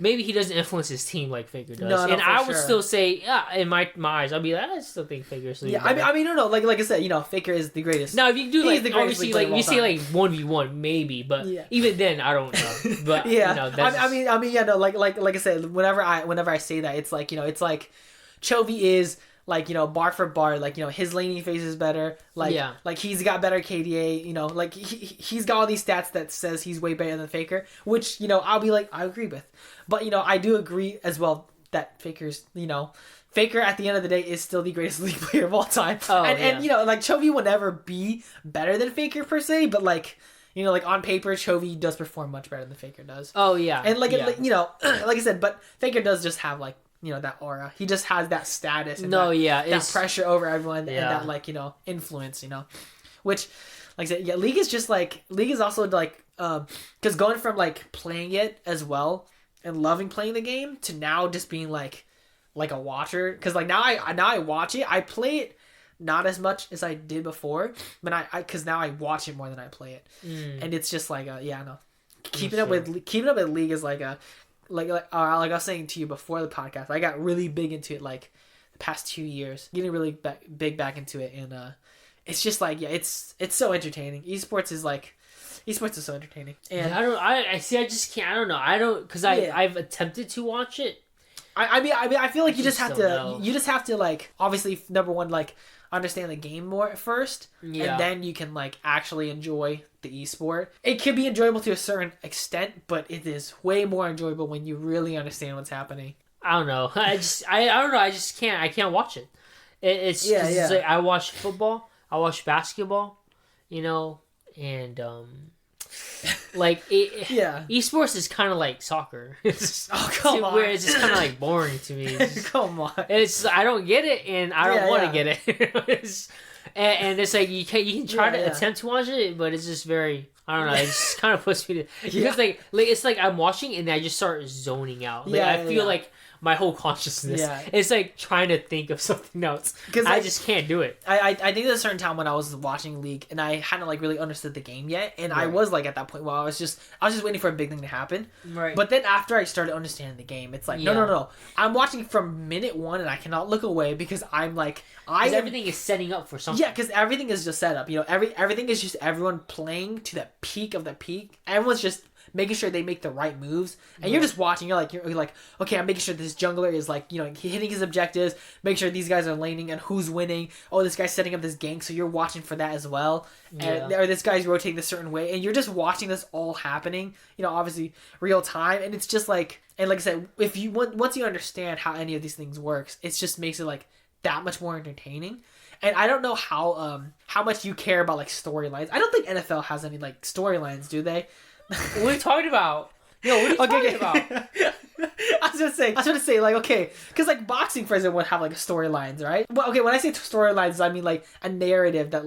Maybe he doesn't influence his team like Faker does. No, and I would still say, in my eyes, I'd be like, I still think Faker's I mean, no, like I said, you know, Faker is the greatest. Now, if you do like, obviously, like you say like 1v1, maybe, but even then, I don't know. But you know, that's I mean, like I said, whenever I say that, it's like, you know, it's like Chovy is. Like, you know, bar for bar, like, you know, his laning phase is better. Like, like he's got better KDA, you know, like he's got all these stats that says he's way better than Faker, which, you know, I'll be like, I agree with. But, you know, I do agree as well that Faker's, you know, Faker at the end of the day is still the greatest League player of all time. And you know, like Chovy will never be better than Faker per se, but like, you know, like on paper, Chovy does perform much better than Faker does. Oh, yeah. And like you know, like I said, but Faker does just have like, you know, that aura. He just has that status and that pressure over everyone and that, like, you know, influence, you know. Which, like I said, League is also like, because going from like playing it as well and loving playing the game to now just being like like a watcher, because like now I watch it. I play it not as much as I did before, but I because now I watch it more than I play it, and it's just like no. Keeping up with League is like like I was saying to you before the podcast. I got really big into it like the past 2 years, getting really big back into it, and it's just like it's so entertaining. Esports is so entertaining. And I just can't. I don't know. Because I've attempted to watch it. I mean I feel like you just have to like obviously number one like understand the game more at first, and then you can like actually enjoy the esport. It can be enjoyable to a certain extent, but it is way more enjoyable when you really understand what's happening. I don't know. I don't know. I just can't. I can't watch it. It's like I watch football. I watch basketball. And like esports is kind of like soccer. Come on. Where it's just kind of like boring to me. Come on. I don't get it, and I don't want to get it. and it's like you can try to attempt to watch it, but it's just very. I don't know. It just kind of puts me to because like it's like I'm watching and I just start zoning out. Like I feel like my whole consciousness is like trying to think of something else because I just can't do it. I think there's a certain time when I was watching League and I hadn't like really understood the game yet, and I was like at that point where I was just waiting for a big thing to happen. Right. But then after I started understanding the game, it's like no. I'm watching from minute one and I cannot look away because I'm like everything is setting up for something. Yeah, because everything is just set up. Everything is just everyone playing to the peak of the peak. Everyone's just making sure they make the right moves, and you're just watching. You're like, okay, I'm making sure this jungler is like, hitting his objectives. Make sure these guys are laning and who's winning. Oh, this guy's setting up this gank, so you're watching for that as well. And or this guy's rotating this certain way, and you're just watching this all happening. Obviously real time, and it's just like, and like I said, if you once you understand how any of these things works, it just makes it like that much more entertaining. And I don't know how much you care about like storylines. I don't think NFL has any like storylines, do they? What are you talking about? Yo, what are you talking about? I was gonna say, like, okay, because like boxing, for example, would have like storylines, right? Well, okay, when I say storylines, I mean like a narrative that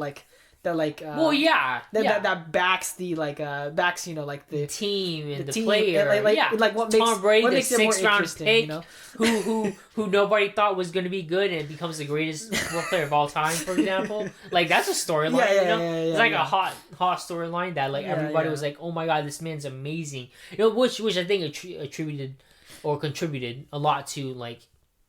backs the like the team and the team, player, and like what makes Tom Brady, what the makes it more 6th round interesting, pick, who nobody thought was going to be good and becomes the greatest football player of all time, for example. Like that's a storyline, it's like a hot storyline that like everybody was like, oh my god, this man's amazing. Which I think attributed or contributed a lot to like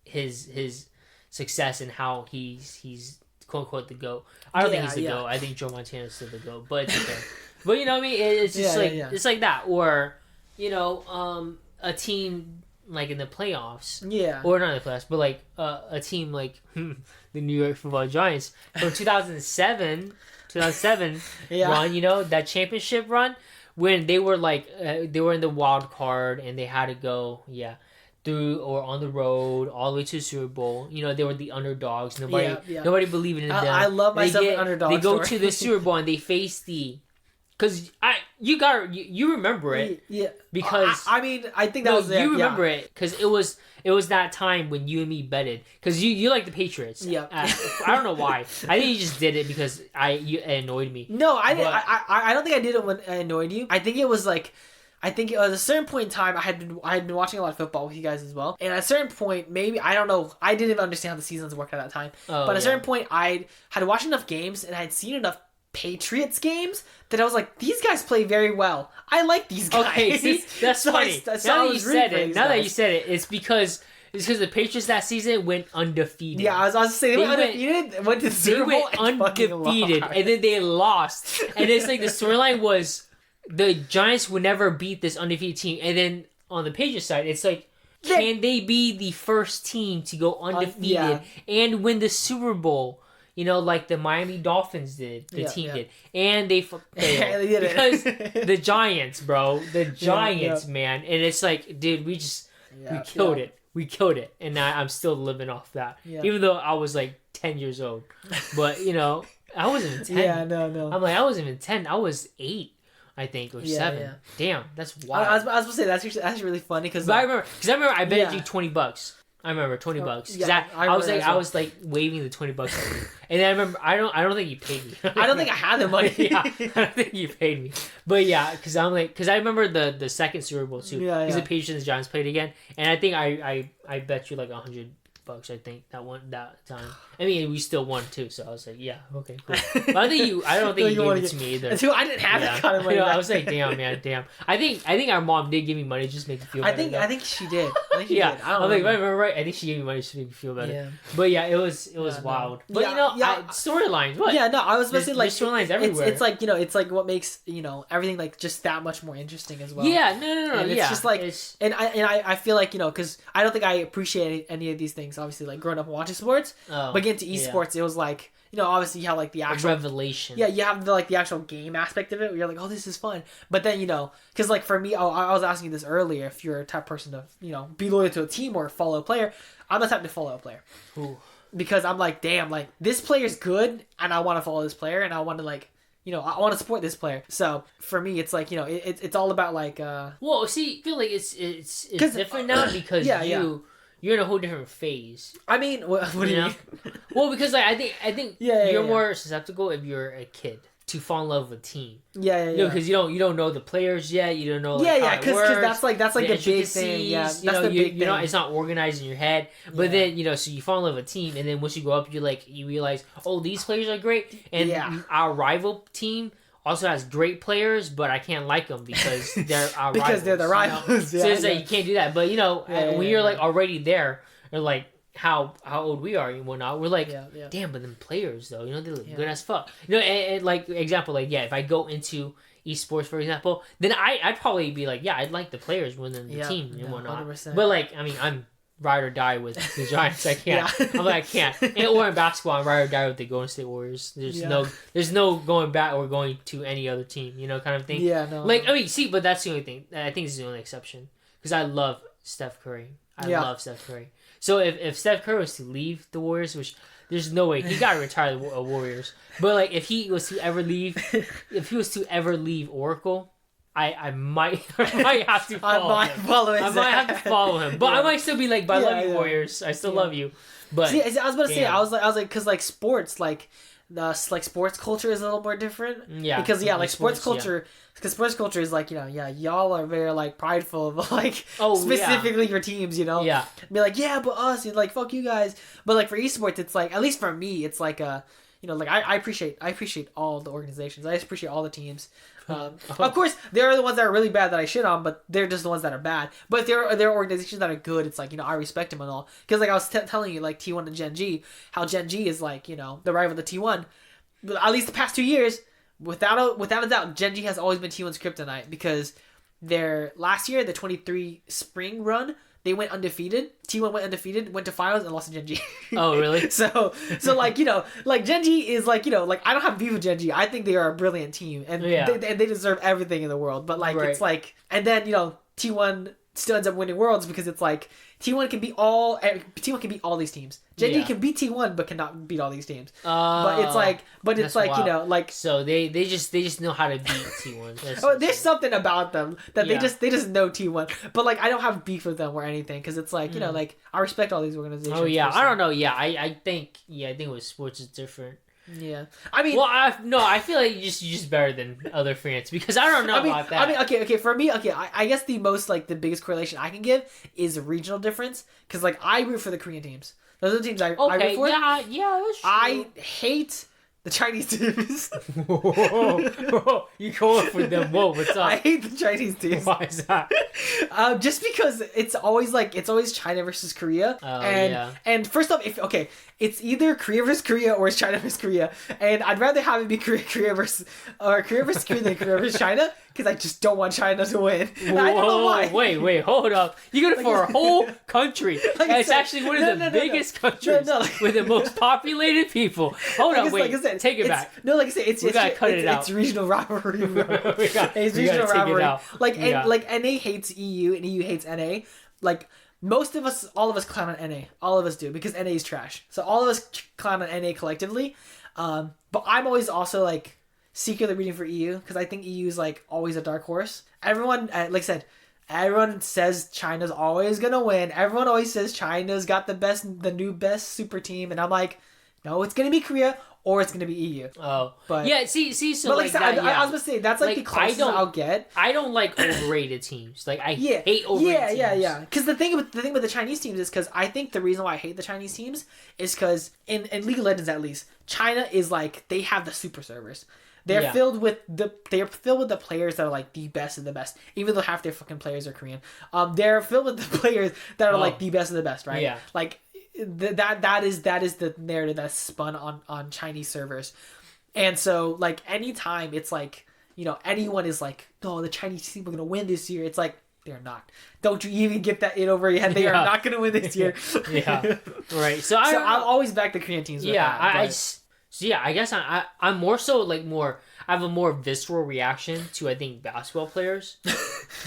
his success and how he's quote unquote the GOAT. I don't think he's the GOAT. I think Joe Montana's still the GOAT, but it's okay. But you know what I mean? It's just it's like that. Or a team like in the playoffs. Yeah. Or not in the playoffs, but like a team like the New York Football Giants from 2007 run, that championship run when they were like they were in the wild card and they had to go through or on the road all the way to the Super Bowl. They were the underdogs. Nobody believed in them. I love myself an underdog. They go to the Super Bowl and they face because you remember it. Yeah. Because I mean, I think that was you remember it because it was that time when you and me betted because you like the Patriots. Yeah. I don't know why. I think you just did it because it annoyed me. No, I don't think I did it when it annoyed you. I think it was like. I think it was a certain point in time I had been watching a lot of football with you guys as well, and at a certain point, maybe I don't know, I didn't understand how the seasons worked at that time. But at a certain point, I had watched enough games and I had seen enough Patriots games that I was like, these guys play very well. I like these guys. Okay, see, that's funny. Now that you said it, it's because the Patriots that season went undefeated. Yeah, I was saying they went undefeated, went to the Super Bowl, undefeated, and then they lost. And it's like the storyline was. The Giants would never beat this undefeated team. And then on the Patriots side, it's like, can they be the first team to go undefeated and win the Super Bowl? Like the Miami Dolphins did, team did. And they failed. They did because the Giants, bro. The Giants, man. And it's like, dude, we killed it. We killed it. And I'm still living off that. Yeah. Even though I was like 10 years old. But, I wasn't even 10. Yeah, no. I'm like, I wasn't even 10. I was 8. I think, or 7. Yeah. Damn, that's wild. I was about to say that's actually really funny because I remember I bet you $20. I remember $20 because I was like waving the $20 at you, and then I remember I don't think you paid me. I don't think I had the money. Yeah, I don't think you paid me. But yeah, because I remember the second Super Bowl too. Because the Patriots and the Giants played again, and I think I bet you like $100 Bucks, I think, that time. I mean, we still won too, so I was like, yeah, okay, cool. But I don't think you gave it to me either. I didn't have that kind of money. I was like, damn, man, damn. I think our mom did give me money just to make me feel better. I think she did. I think she did. I don't know. Right. I think she gave me money just to make me feel better. Yeah. But yeah, it was wild. But storylines. What? Yeah, no, I was supposed to like storylines everywhere. It's like it's like what makes everything like just that much more interesting as well. Yeah, no. And it's just like, and I feel like because I don't think I appreciate any of these things. Obviously, like growing up watching sports, but getting to esports, it was like obviously you have like the actual revelation. Yeah, you have the actual game aspect of it. Where you're like, oh, this is fun. But then because like for me, I was asking you this earlier. If you're a type of person to be loyal to a team or follow a player, I'm the type to follow a player. Ooh. Because I'm like, damn, like this player's good, and I want to follow this player, and I want to like. I want to support this player. So for me, it's like it's all about like. Well, see, I feel like it's different now because you're in a whole different phase. I mean, what do you mean? Well, because like I think you're more susceptible if you're a kid to fall in love with a team. Yeah. Because you don't know the players yet. You don't know. Like, because that's like the big thing. Yeah, that's the big thing. It's not organized in your head. But then so you fall in love with a team, and then once you grow up, you realize, oh, these players are great, and our rival team also has great players, but I can't like them because they're our rivals. They're the rivals. So it's like you can't do that. But when you're like already there, or like how old we are and whatnot, we're like, damn, but them players though, they look good as fuck. And like example, like if I go into esports for example, then I'd probably be like, I'd like the players more than the team and whatnot. 100%. But like, I mean, I'm ride or die with the Giants. I can't. I'm like, I can't. Or in basketball, I'm ride or die with the Golden State Warriors. There's no going back or going to any other team, kind of thing. Yeah, no. Like, I mean, see, but that's the only thing. I think this is the only exception. Because I love Steph Curry. I love Steph Curry. So if Steph Curry was to leave the Warriors, which there's no way, he got to retire the Warriors. But like, if he was to ever leave Oracle, I might have to follow him. I might have to follow him. But I might still be like, but I love you, Warriors. I still love you. But see, I was about to say, I was like, because like sports, like sports culture is a little more different. Yeah. Because like sports culture, because sports culture is like y'all are very like prideful of like specifically your teams. Yeah. Be like but us and like fuck you guys. But like for esports, it's like at least for me, it's like like I appreciate all the organizations. I appreciate all the teams. Of course, there are the ones that are really bad that I shit on, but they're just the ones that are bad. But if there are organizations that are good, it's like, I respect them and all. Because like I was telling you, like T1 and Gen G, how Gen G is like, the rival to T1. But at least the past 2 years, without a doubt, Gen G has always been T1's kryptonite. Because last year, the 23 spring run, they went undefeated. T1 went undefeated, went to finals, and lost to Gen G. Oh, really? so like, like Gen G is like, like I don't have beef with Gen G. I think they are a brilliant team, and they deserve everything in the world. But like, it's like, and then T1 still ends up winning worlds because it's like T1 can beat all these teams. Gen G can beat T1 but cannot beat all these teams. But it's like wild. Like so they just know how to beat T1. There's something about them that they just know T1. But like I don't have beef with them or anything because it's like like I respect all these organizations. Oh yeah, I don't know. Yeah, I think with sports it's different. Yeah, I mean, I feel like you're just better than other fans because I don't know about that. I mean, okay, for me, I guess the most like the biggest correlation I can give is regional difference because like I root for the Korean teams. Those are the teams I root for. Yeah, that's true. I hate the Chinese teams. Whoa, you going for them? Whoa, what's up? I hate the Chinese teams. Why is that? Just because it's always China versus Korea. And first off, it's either Korea versus Korea or it's China versus Korea. And I'd rather have it be Korea versus Korea than Korea versus China because I just don't want China to win. Whoa, I don't know why. Wait, hold up. You're going for a whole country. It's actually one of the biggest countries with the most populated people. Hold up, wait. Take it back. No, like I said, we gotta cut it out. It's regional rivalry. It's regional rivalry. Like NA hates EU and EU hates NA. Like all of us clown on NA. All of us do because NA is trash. So all of us clown on NA collectively. But I'm always also like secretly rooting for EU because I think EU is like always a dark horse. Everyone, like I said, everyone says China's always gonna win. Everyone always says China's got the new best super team, and I'm like, no, it's gonna be Korea or it's gonna be EU. Oh, but yeah. See, so but I was gonna say that's like the closest I'll get. I don't like overrated teams. Like I hate overrated teams. Yeah. Because the thing with the Chinese teams is because I think the reason why I hate the Chinese teams is because in League of Legends at least, China is like they have the super servers. They're filled with the players that are like the best of the best, even though half their fucking players are Korean. They're filled with the players that are like the best of the best, right? Yeah. Like that is the narrative that's spun on Chinese servers, and so like anytime it's like anyone is like, oh, the Chinese team are gonna win this year. It's like they're not. Don't you even get that in over your head? They are not gonna win this year. Right. So I'll always back the Korean teams. I guess I'm more so like I have a more visceral reaction to I think basketball players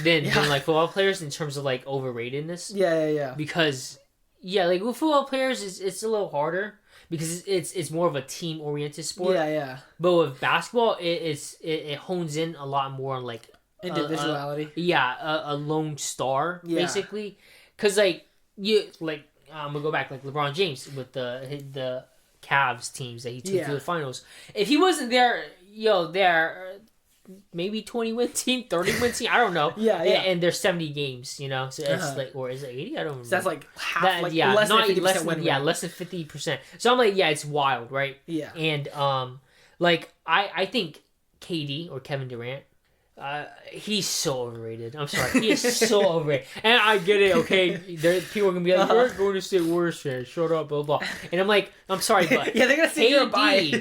than like football players in terms of like overratedness. Yeah. Because like with football players it's a little harder because it's more of a team oriented sport. Yeah. But with basketball it hones in a lot more on like individuality. A lone star basically. Because like I'm gonna go back like LeBron James with the Cavs teams that he took to the finals. If he wasn't there, they're maybe 20-win team, 30-win team. I don't know. And there's 70 games, so it's like, or is it 80? I don't remember. So that's like half, less than 50% win rate. Less than 50%. So I'm like, it's wild, right? Yeah. And like I think KD or Kevin Durant. He's so overrated. I'm sorry. He is so overrated. And I get it, okay? People are going to be like, we're going to say worse fan. Shut up, blah, blah. And I'm like, I'm sorry, but they're going to say you're a buy.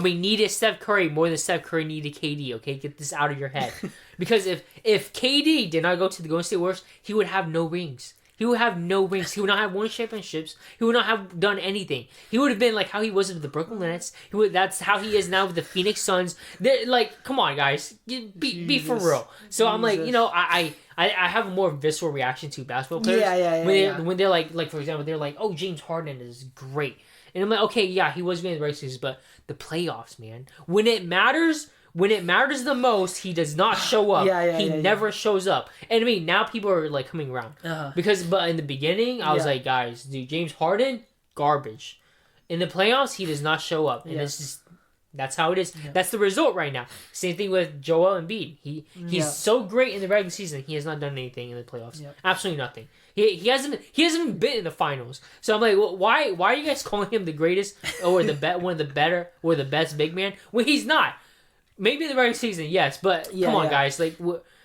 needed Steph Curry more than Steph Curry needed KD, okay? Get this out of your head. Because if KD did not go to the Golden State Warriors, he would have no rings. He would have no rings. He would not have won championships. He would not have done anything. He would have been like how he was with the Brooklyn Nets. That's how he is now with the Phoenix Suns. They're like, come on, guys, be for real. So I'm like, I have a more visceral reaction to basketball players. When they're like for example, they're like, oh, James Harden is great, and I'm like, okay, he was winning the regular season, but the playoffs, man, when it matters the most, he does not show up. He never shows up. And I mean, now people are like coming around. But in the beginning, I was like, guys, dude, James Harden, garbage. In the playoffs, he does not show up. And it's just, that's how it is. That's the result right now. Same thing with Joel Embiid. He's so great in the regular season. He has not done anything in the playoffs. Absolutely nothing. He hasn't even been in the finals. So I'm like, well, why are you guys calling him the greatest or one of the better or the best big man when he's not? Maybe in the regular season, yes, but come on, guys. Like,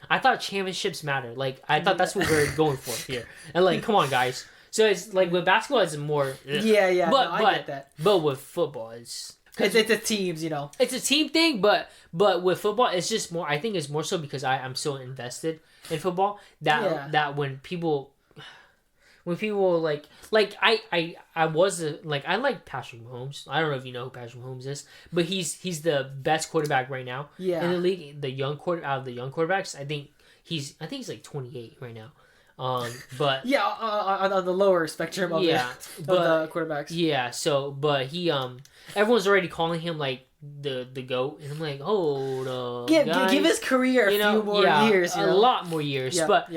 I thought championships matter. Like, I thought that's what we're going for here. And like, come on, guys. So it's like with basketball, it's more. But I get that. But with football, it's a teams, It's a team thing, but with football, it's just more. I think it's more so because I'm so invested in football that when people like I was I like Patrick Mahomes. I don't know if you know who Patrick Mahomes is, but he's the best quarterback right now in the league. Out of the young quarterbacks, I think he's like 28 right now. But on the lower spectrum of the quarterbacks. Yeah, so but he everyone's already calling him like the GOAT, and I'm like, hold on, give his career a few more years, a lot more years. But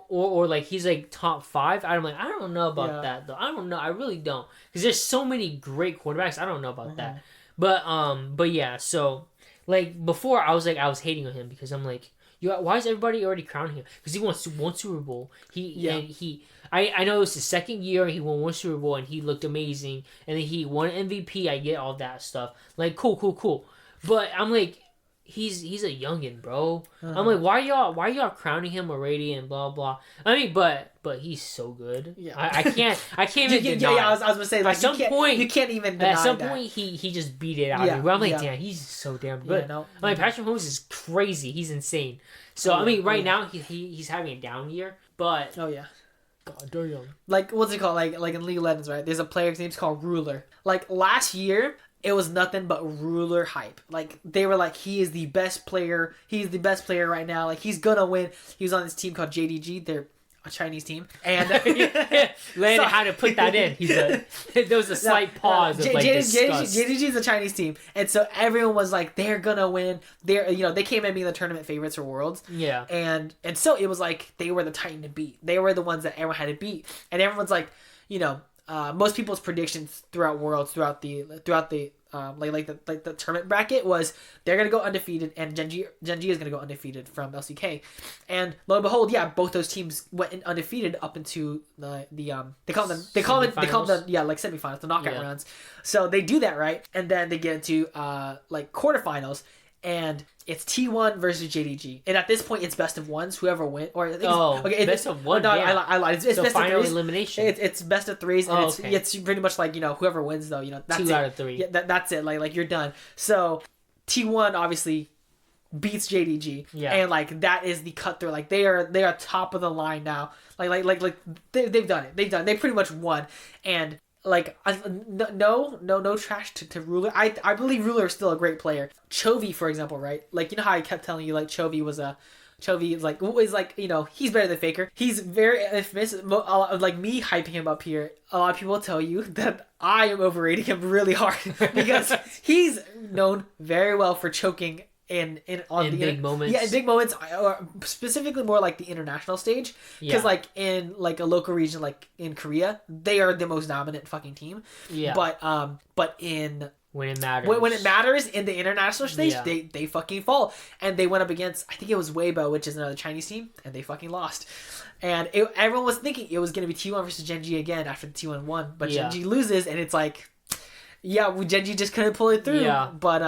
or like he's like top 5. I'm like, I don't know about that though. I don't know. I really don't, because there's so many great quarterbacks. I don't know about that. But yeah. So like before, I was hating on him because I'm like, why is everybody already crowning him? Because he won Super Bowl. I know it's his second year. He won 1 Super Bowl and he looked amazing. And then he won MVP. I get all that stuff. Like cool. But I'm like, he's a youngin, bro. I'm like, why y'all crowning him already and blah blah. I mean, but he's so good. Yeah. I can't even deny. I was gonna say, like, at some point you can't even deny. At some point he just beat it out of me. But I'm like, damn, he's so damn good. I mean, Patrick Mahomes is crazy. He's insane. So I mean, right now he's having a down year, but God damn. Like, what's it called? Like in League of Legends, right? There's a player's name's called Ruler. Like last year, it was nothing but Ruler hype. Like they were like, he is the best player. He's the best player right now. Like he's gonna win. He was on this team called JDG. They're a Chinese team, and Landon had to put that in. There was a slight pause of like disgust. JDG is a Chinese team, and so everyone was like, they're gonna win. They came in being the tournament favorites for Worlds. Yeah, and so it was like they were the Titan to beat. They were the ones that everyone had to beat, and everyone's like, most people's predictions throughout Worlds, throughout the the tournament bracket was they're gonna go undefeated and Gen.G is gonna go undefeated from LCK, and lo and behold, both those teams went undefeated up into the they call them semifinals, the knockout rounds. So they do that, right, and then they get into quarterfinals. And it's T1 versus JDG, and at this point, it's best of ones. Whoever wins, or best of one. No, I lied. It's best final of threes. Elimination. It's best of threes, and it's pretty much like whoever wins though. That's 2 out of 3. Yeah, that's it. Like you're done. So T1 obviously beats JDG, and that is the cut through. Like they are top of the line now. They've done it. They pretty much won, and. No trash to Ruler. I believe Ruler is still a great player. Chovy, for example, right? How I kept telling you, Chovy is he's better than Faker. He's very infamous. Me hyping him up here. A lot of people tell you that I am overrating him really hard because he's known very well for choking in big moments. Yeah, in big moments, or specifically more like the international stage. Because in a local region like in Korea, they are the most dominant fucking team. Yeah. But in when it matters in the international stage, they fucking fall. And they went up against, I think it was Weibo, which is another Chinese team, and they fucking lost. And everyone was thinking it was going to be T1 versus Gen.G again after the T1 won, but Gen.G loses, and it's like. Yeah, Gen.G just couldn't pull it through. Yeah. But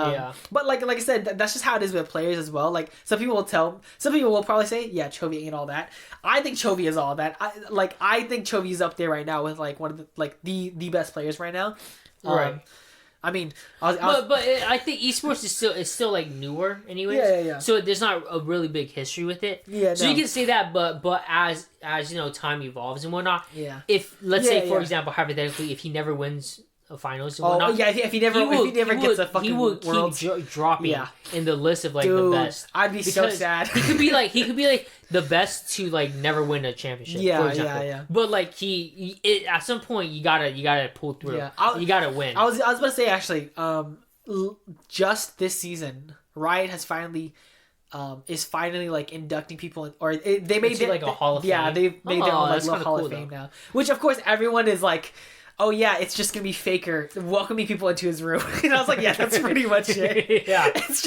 like I said, that's just how it is with players as well. Some people will probably say, yeah, Chovy ain't all that. I think Chovy is all that. I think Chovy is up there right now with one of the best players right now. Right. I mean, I think esports is still newer anyway. Yeah. So there's not a really big history with it. Yeah. So you can say that, but as time evolves and whatnot. Yeah. If let's say for example, hypothetically, if he never wins finals and whatnot. If he never gets a fucking world, he will keep dropping in the list of the best. I'd be so sad. he could be the best to never win a championship. For example. But at some point you gotta pull through. Yeah. You gotta win. I was about to say actually, just this season, Riot has finally. Is finally inducting people they made it a Hall of Fame. Yeah, they've made their own little Hall of Fame now. Which of course everyone is like. Oh yeah, it's just gonna be Faker welcoming people into his room, and I was like, yeah, that's pretty much it. It's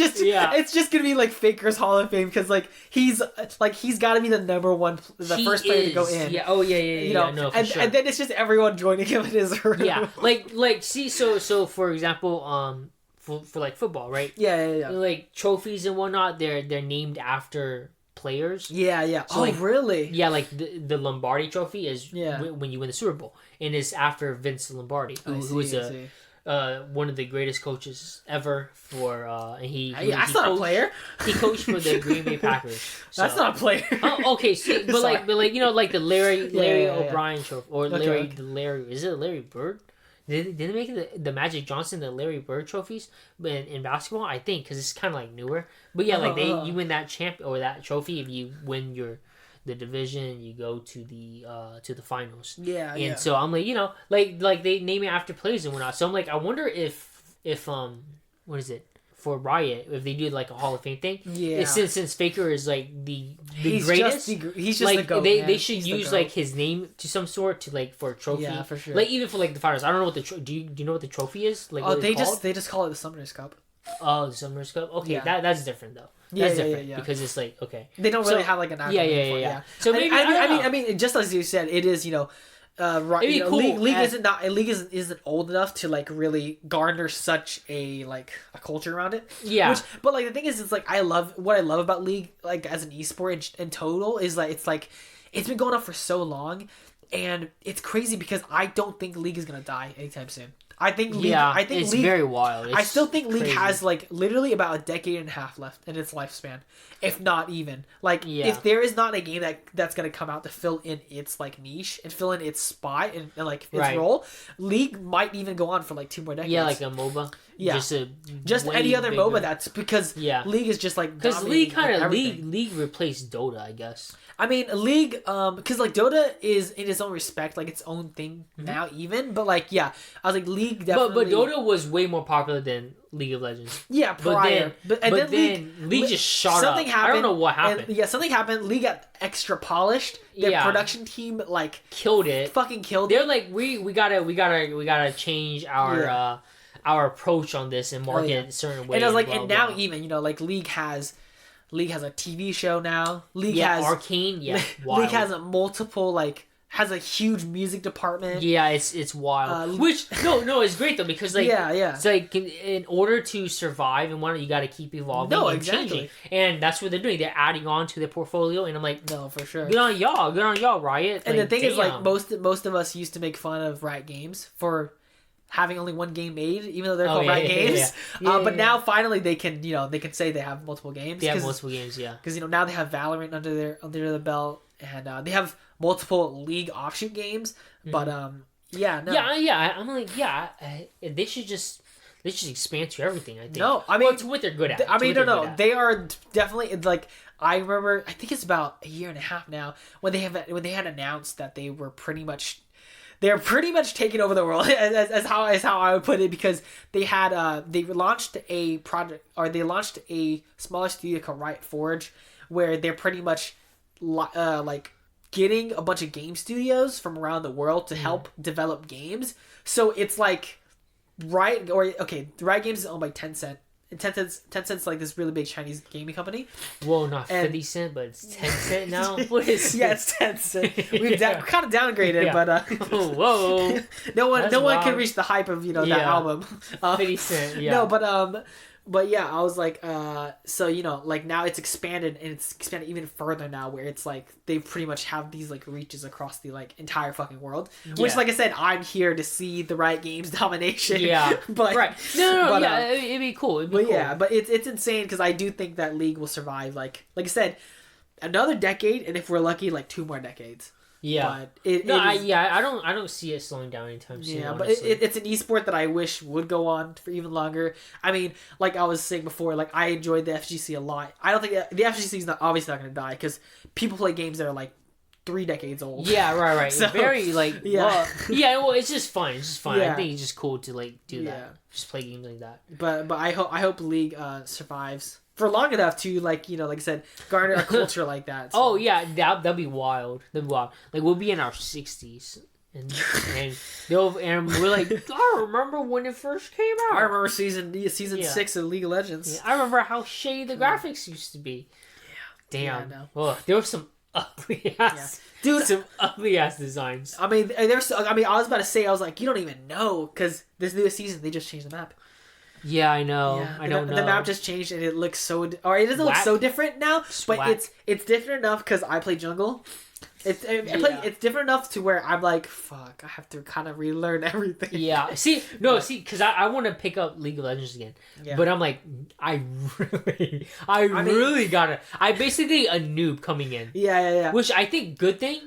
just gonna be Faker's Hall of Fame because he's got to be the number one, first player to go in. Yeah. Oh yeah. And then it's just everyone joining him in his room. Yeah. See, so for example, for football, right? Yeah. Trophies and whatnot, they're named after players. Yeah. So really? Yeah, the Lombardi Trophy is when you win the Super Bowl, and it's after Vince Lombardi, who is one of the greatest coaches ever for. And that's not a player. He coached for the Green Bay Packers. So. That's not a player. Oh, okay. See, but the Larry O'Brien Trophy or Larry is it Larry Bird? Did they make the Magic Johnson, the Larry Bird trophies in basketball? I think because it's kind of newer. But yeah, you win that that trophy if you win the division, you go to the finals. Yeah. And so I'm they name it after players and whatnot. So I'm I wonder if what is it? For Riot, if they do a Hall of Fame thing, since Faker is the greatest, he's just the GOAT, they should use his name to some sort to for a trophy. Yeah, for sure. Even for the finals, I don't know what do you know what the trophy is? They just call it the Summoners Cup. Oh, the Summoners Cup. Okay, that's different though. That's different because it's okay. They don't really have an actual name for it. Yeah. So maybe I mean, just as you said, it is right, cool. League isn't old enough to really garner such a culture around it. Yeah. But the thing is, it's what I love about League as an esport in total is it's been going on for so long, and it's crazy because I don't think League is gonna die anytime soon. I think League. It's very wild. I still think League has literally about a decade and a half left in its lifespan, if not even. If there is not a game that's gonna come out to fill in its niche and fill in its spot and its role, League might even go on for 2 more decades. Yeah, a MOBA. Yeah, just any other MOBA that's because League is just because League replaced Dota, I guess. I mean, League, because Dota is in its own respect its own thing now even, but I was League League definitely. But Dota was way more popular than League of Legends. Yeah, prior. But then League just shot something up. Happened, I don't know what happened. Something happened. League got extra polished. Their production team killed it. Fucking killed They're it. They're like we gotta change our approach on this and market it a certain way. And I was like, now even League has a TV show now. League has Arcane. Yeah, League has a multiple has a huge music department. Yeah, it's wild. Which it's great though because it's like in order to survive and whatnot, you got to keep evolving and changing, and that's what they're doing. They're adding on to their portfolio, and I'm like, no, for sure. Good on y'all, Riot. And the thing is, most of us used to make fun of Riot Games for having only one game made, even though they're called Riot Games. But now finally they can say they have multiple games. They have multiple games, yeah. Because now they have Valorant under their belt, and they have multiple League offshoot games. But I'm like, they should just expand to everything. I think. No, I mean to what they're good at. I mean, no, they are definitely I remember. I think it's about a year and a half now when they had announced that they were pretty much taking over the world as how I would put it, because they had they launched a project, or they launched a smaller studio called Riot Forge, where they're pretty much getting a bunch of game studios from around the world to help develop games. So it's like Riot Games is owned by Tencent. And Tencent's like this really big Chinese gaming company. Whoa, not 50 Cent, but it's Tencent now? What is it's Tencent. We've kind of downgraded, but whoa. no one can reach the hype of that album. 50 Cent, yeah. No, but yeah, I was like, so now it's expanded, and it's expanded even further now, where it's like they pretty much have these reaches across the entire fucking world. Yeah. Which, like I said, I'm here to see the Riot Games domination. Yeah, but right. No, it'd be cool. Yeah, but it's insane, because I do think that League will survive. Like I said, another decade, and if we're lucky, 2 more decades. Yeah, but I don't see it slowing down anytime soon. Yeah, but it's an esport that I wish would go on for even longer. I mean, like I was saying before, I enjoyed the FGC a lot. I don't think the FGC is obviously not going to die, because people play games that are 3 decades old. Yeah, right. So, very yeah, well, it's just fun. It's just fun. Yeah. I think it's just cool to do that. Just play games like that. But I hope League survives for long enough to like I said, garner a culture like that. So. Oh yeah, that'd be wild. We'll be in our 60s, and we're like, I remember when it first came out. I remember season 6 of League of Legends. Yeah, I remember how shady the graphics used to be. Yeah, damn. Yeah, no. There were some ugly ass, dude. Some ugly ass designs. I mean, I was about to say, I was like, you don't even know, because this new season they just changed the map. Yeah, I know. Yeah, I don't know. The map just changed, and it looks so... Or it doesn't look so different now, but it's different enough, because I play jungle. It's different enough to where I'm like, fuck, I have to kind of relearn everything. Yeah. Because I want to pick up League of Legends again. Yeah. But I'm like, I really gotta... I'm basically a noob coming in. Yeah. Which I think good thing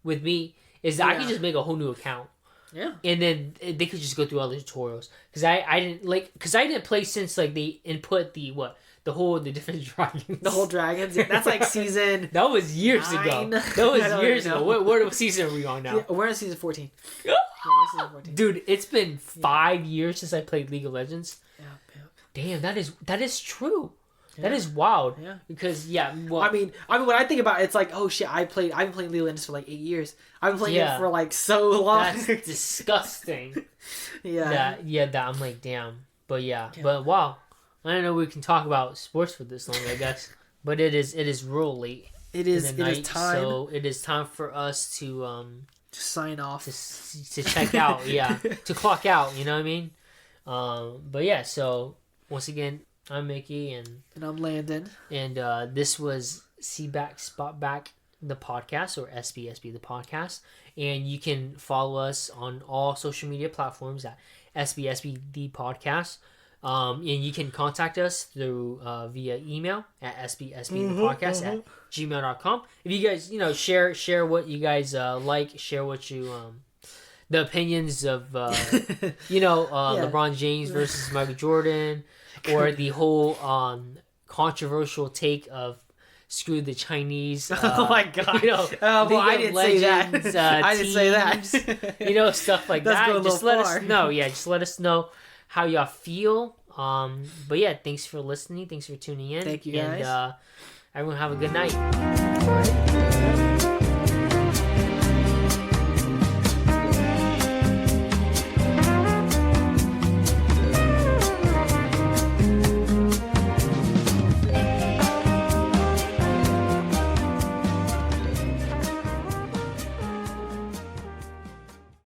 with me is that I can just make a whole new account. Yeah, and then they could just go through all the tutorials, because I didn't play since they input the different dragons. The whole dragons. Yeah, that's season. That was years 9. ago. That was years ago. What season are we on now? Yeah, we're on season 14. Season 14. Dude, it's been 5 years since I played League of Legends. Yeah. Damn, that is true. Yeah. That is wild. Yeah. Because I mean when I think about it, it's like, oh shit, I've been playing League of Legends for 8 years. I've been playing it for so long. That's disgusting. Yeah. That I'm like, damn. But but wow. I don't know we can talk about sports for this long, I guess. But it is real late. It is time. So it is time for us to sign off. To check out, to clock out, you know what I mean? But yeah, so once again, I'm Mickey and I'm Landon. And this was See Back Spot Back the podcast, or SBSB the podcast. And you can follow us on all social media platforms at SBSB the podcast. And you can contact us through via email at sbsbthepodcast at gmail.com. If you guys share what you guys share what you the opinions of LeBron James versus Michael Jordan, or the whole controversial take of screw the Chinese. Oh my god! I didn't say that. I didn't say that. Stuff like that. Just let us know. Yeah, just let us know how y'all feel. But yeah, thanks for listening. Thanks for tuning in. Thank you guys. And everyone have a good night.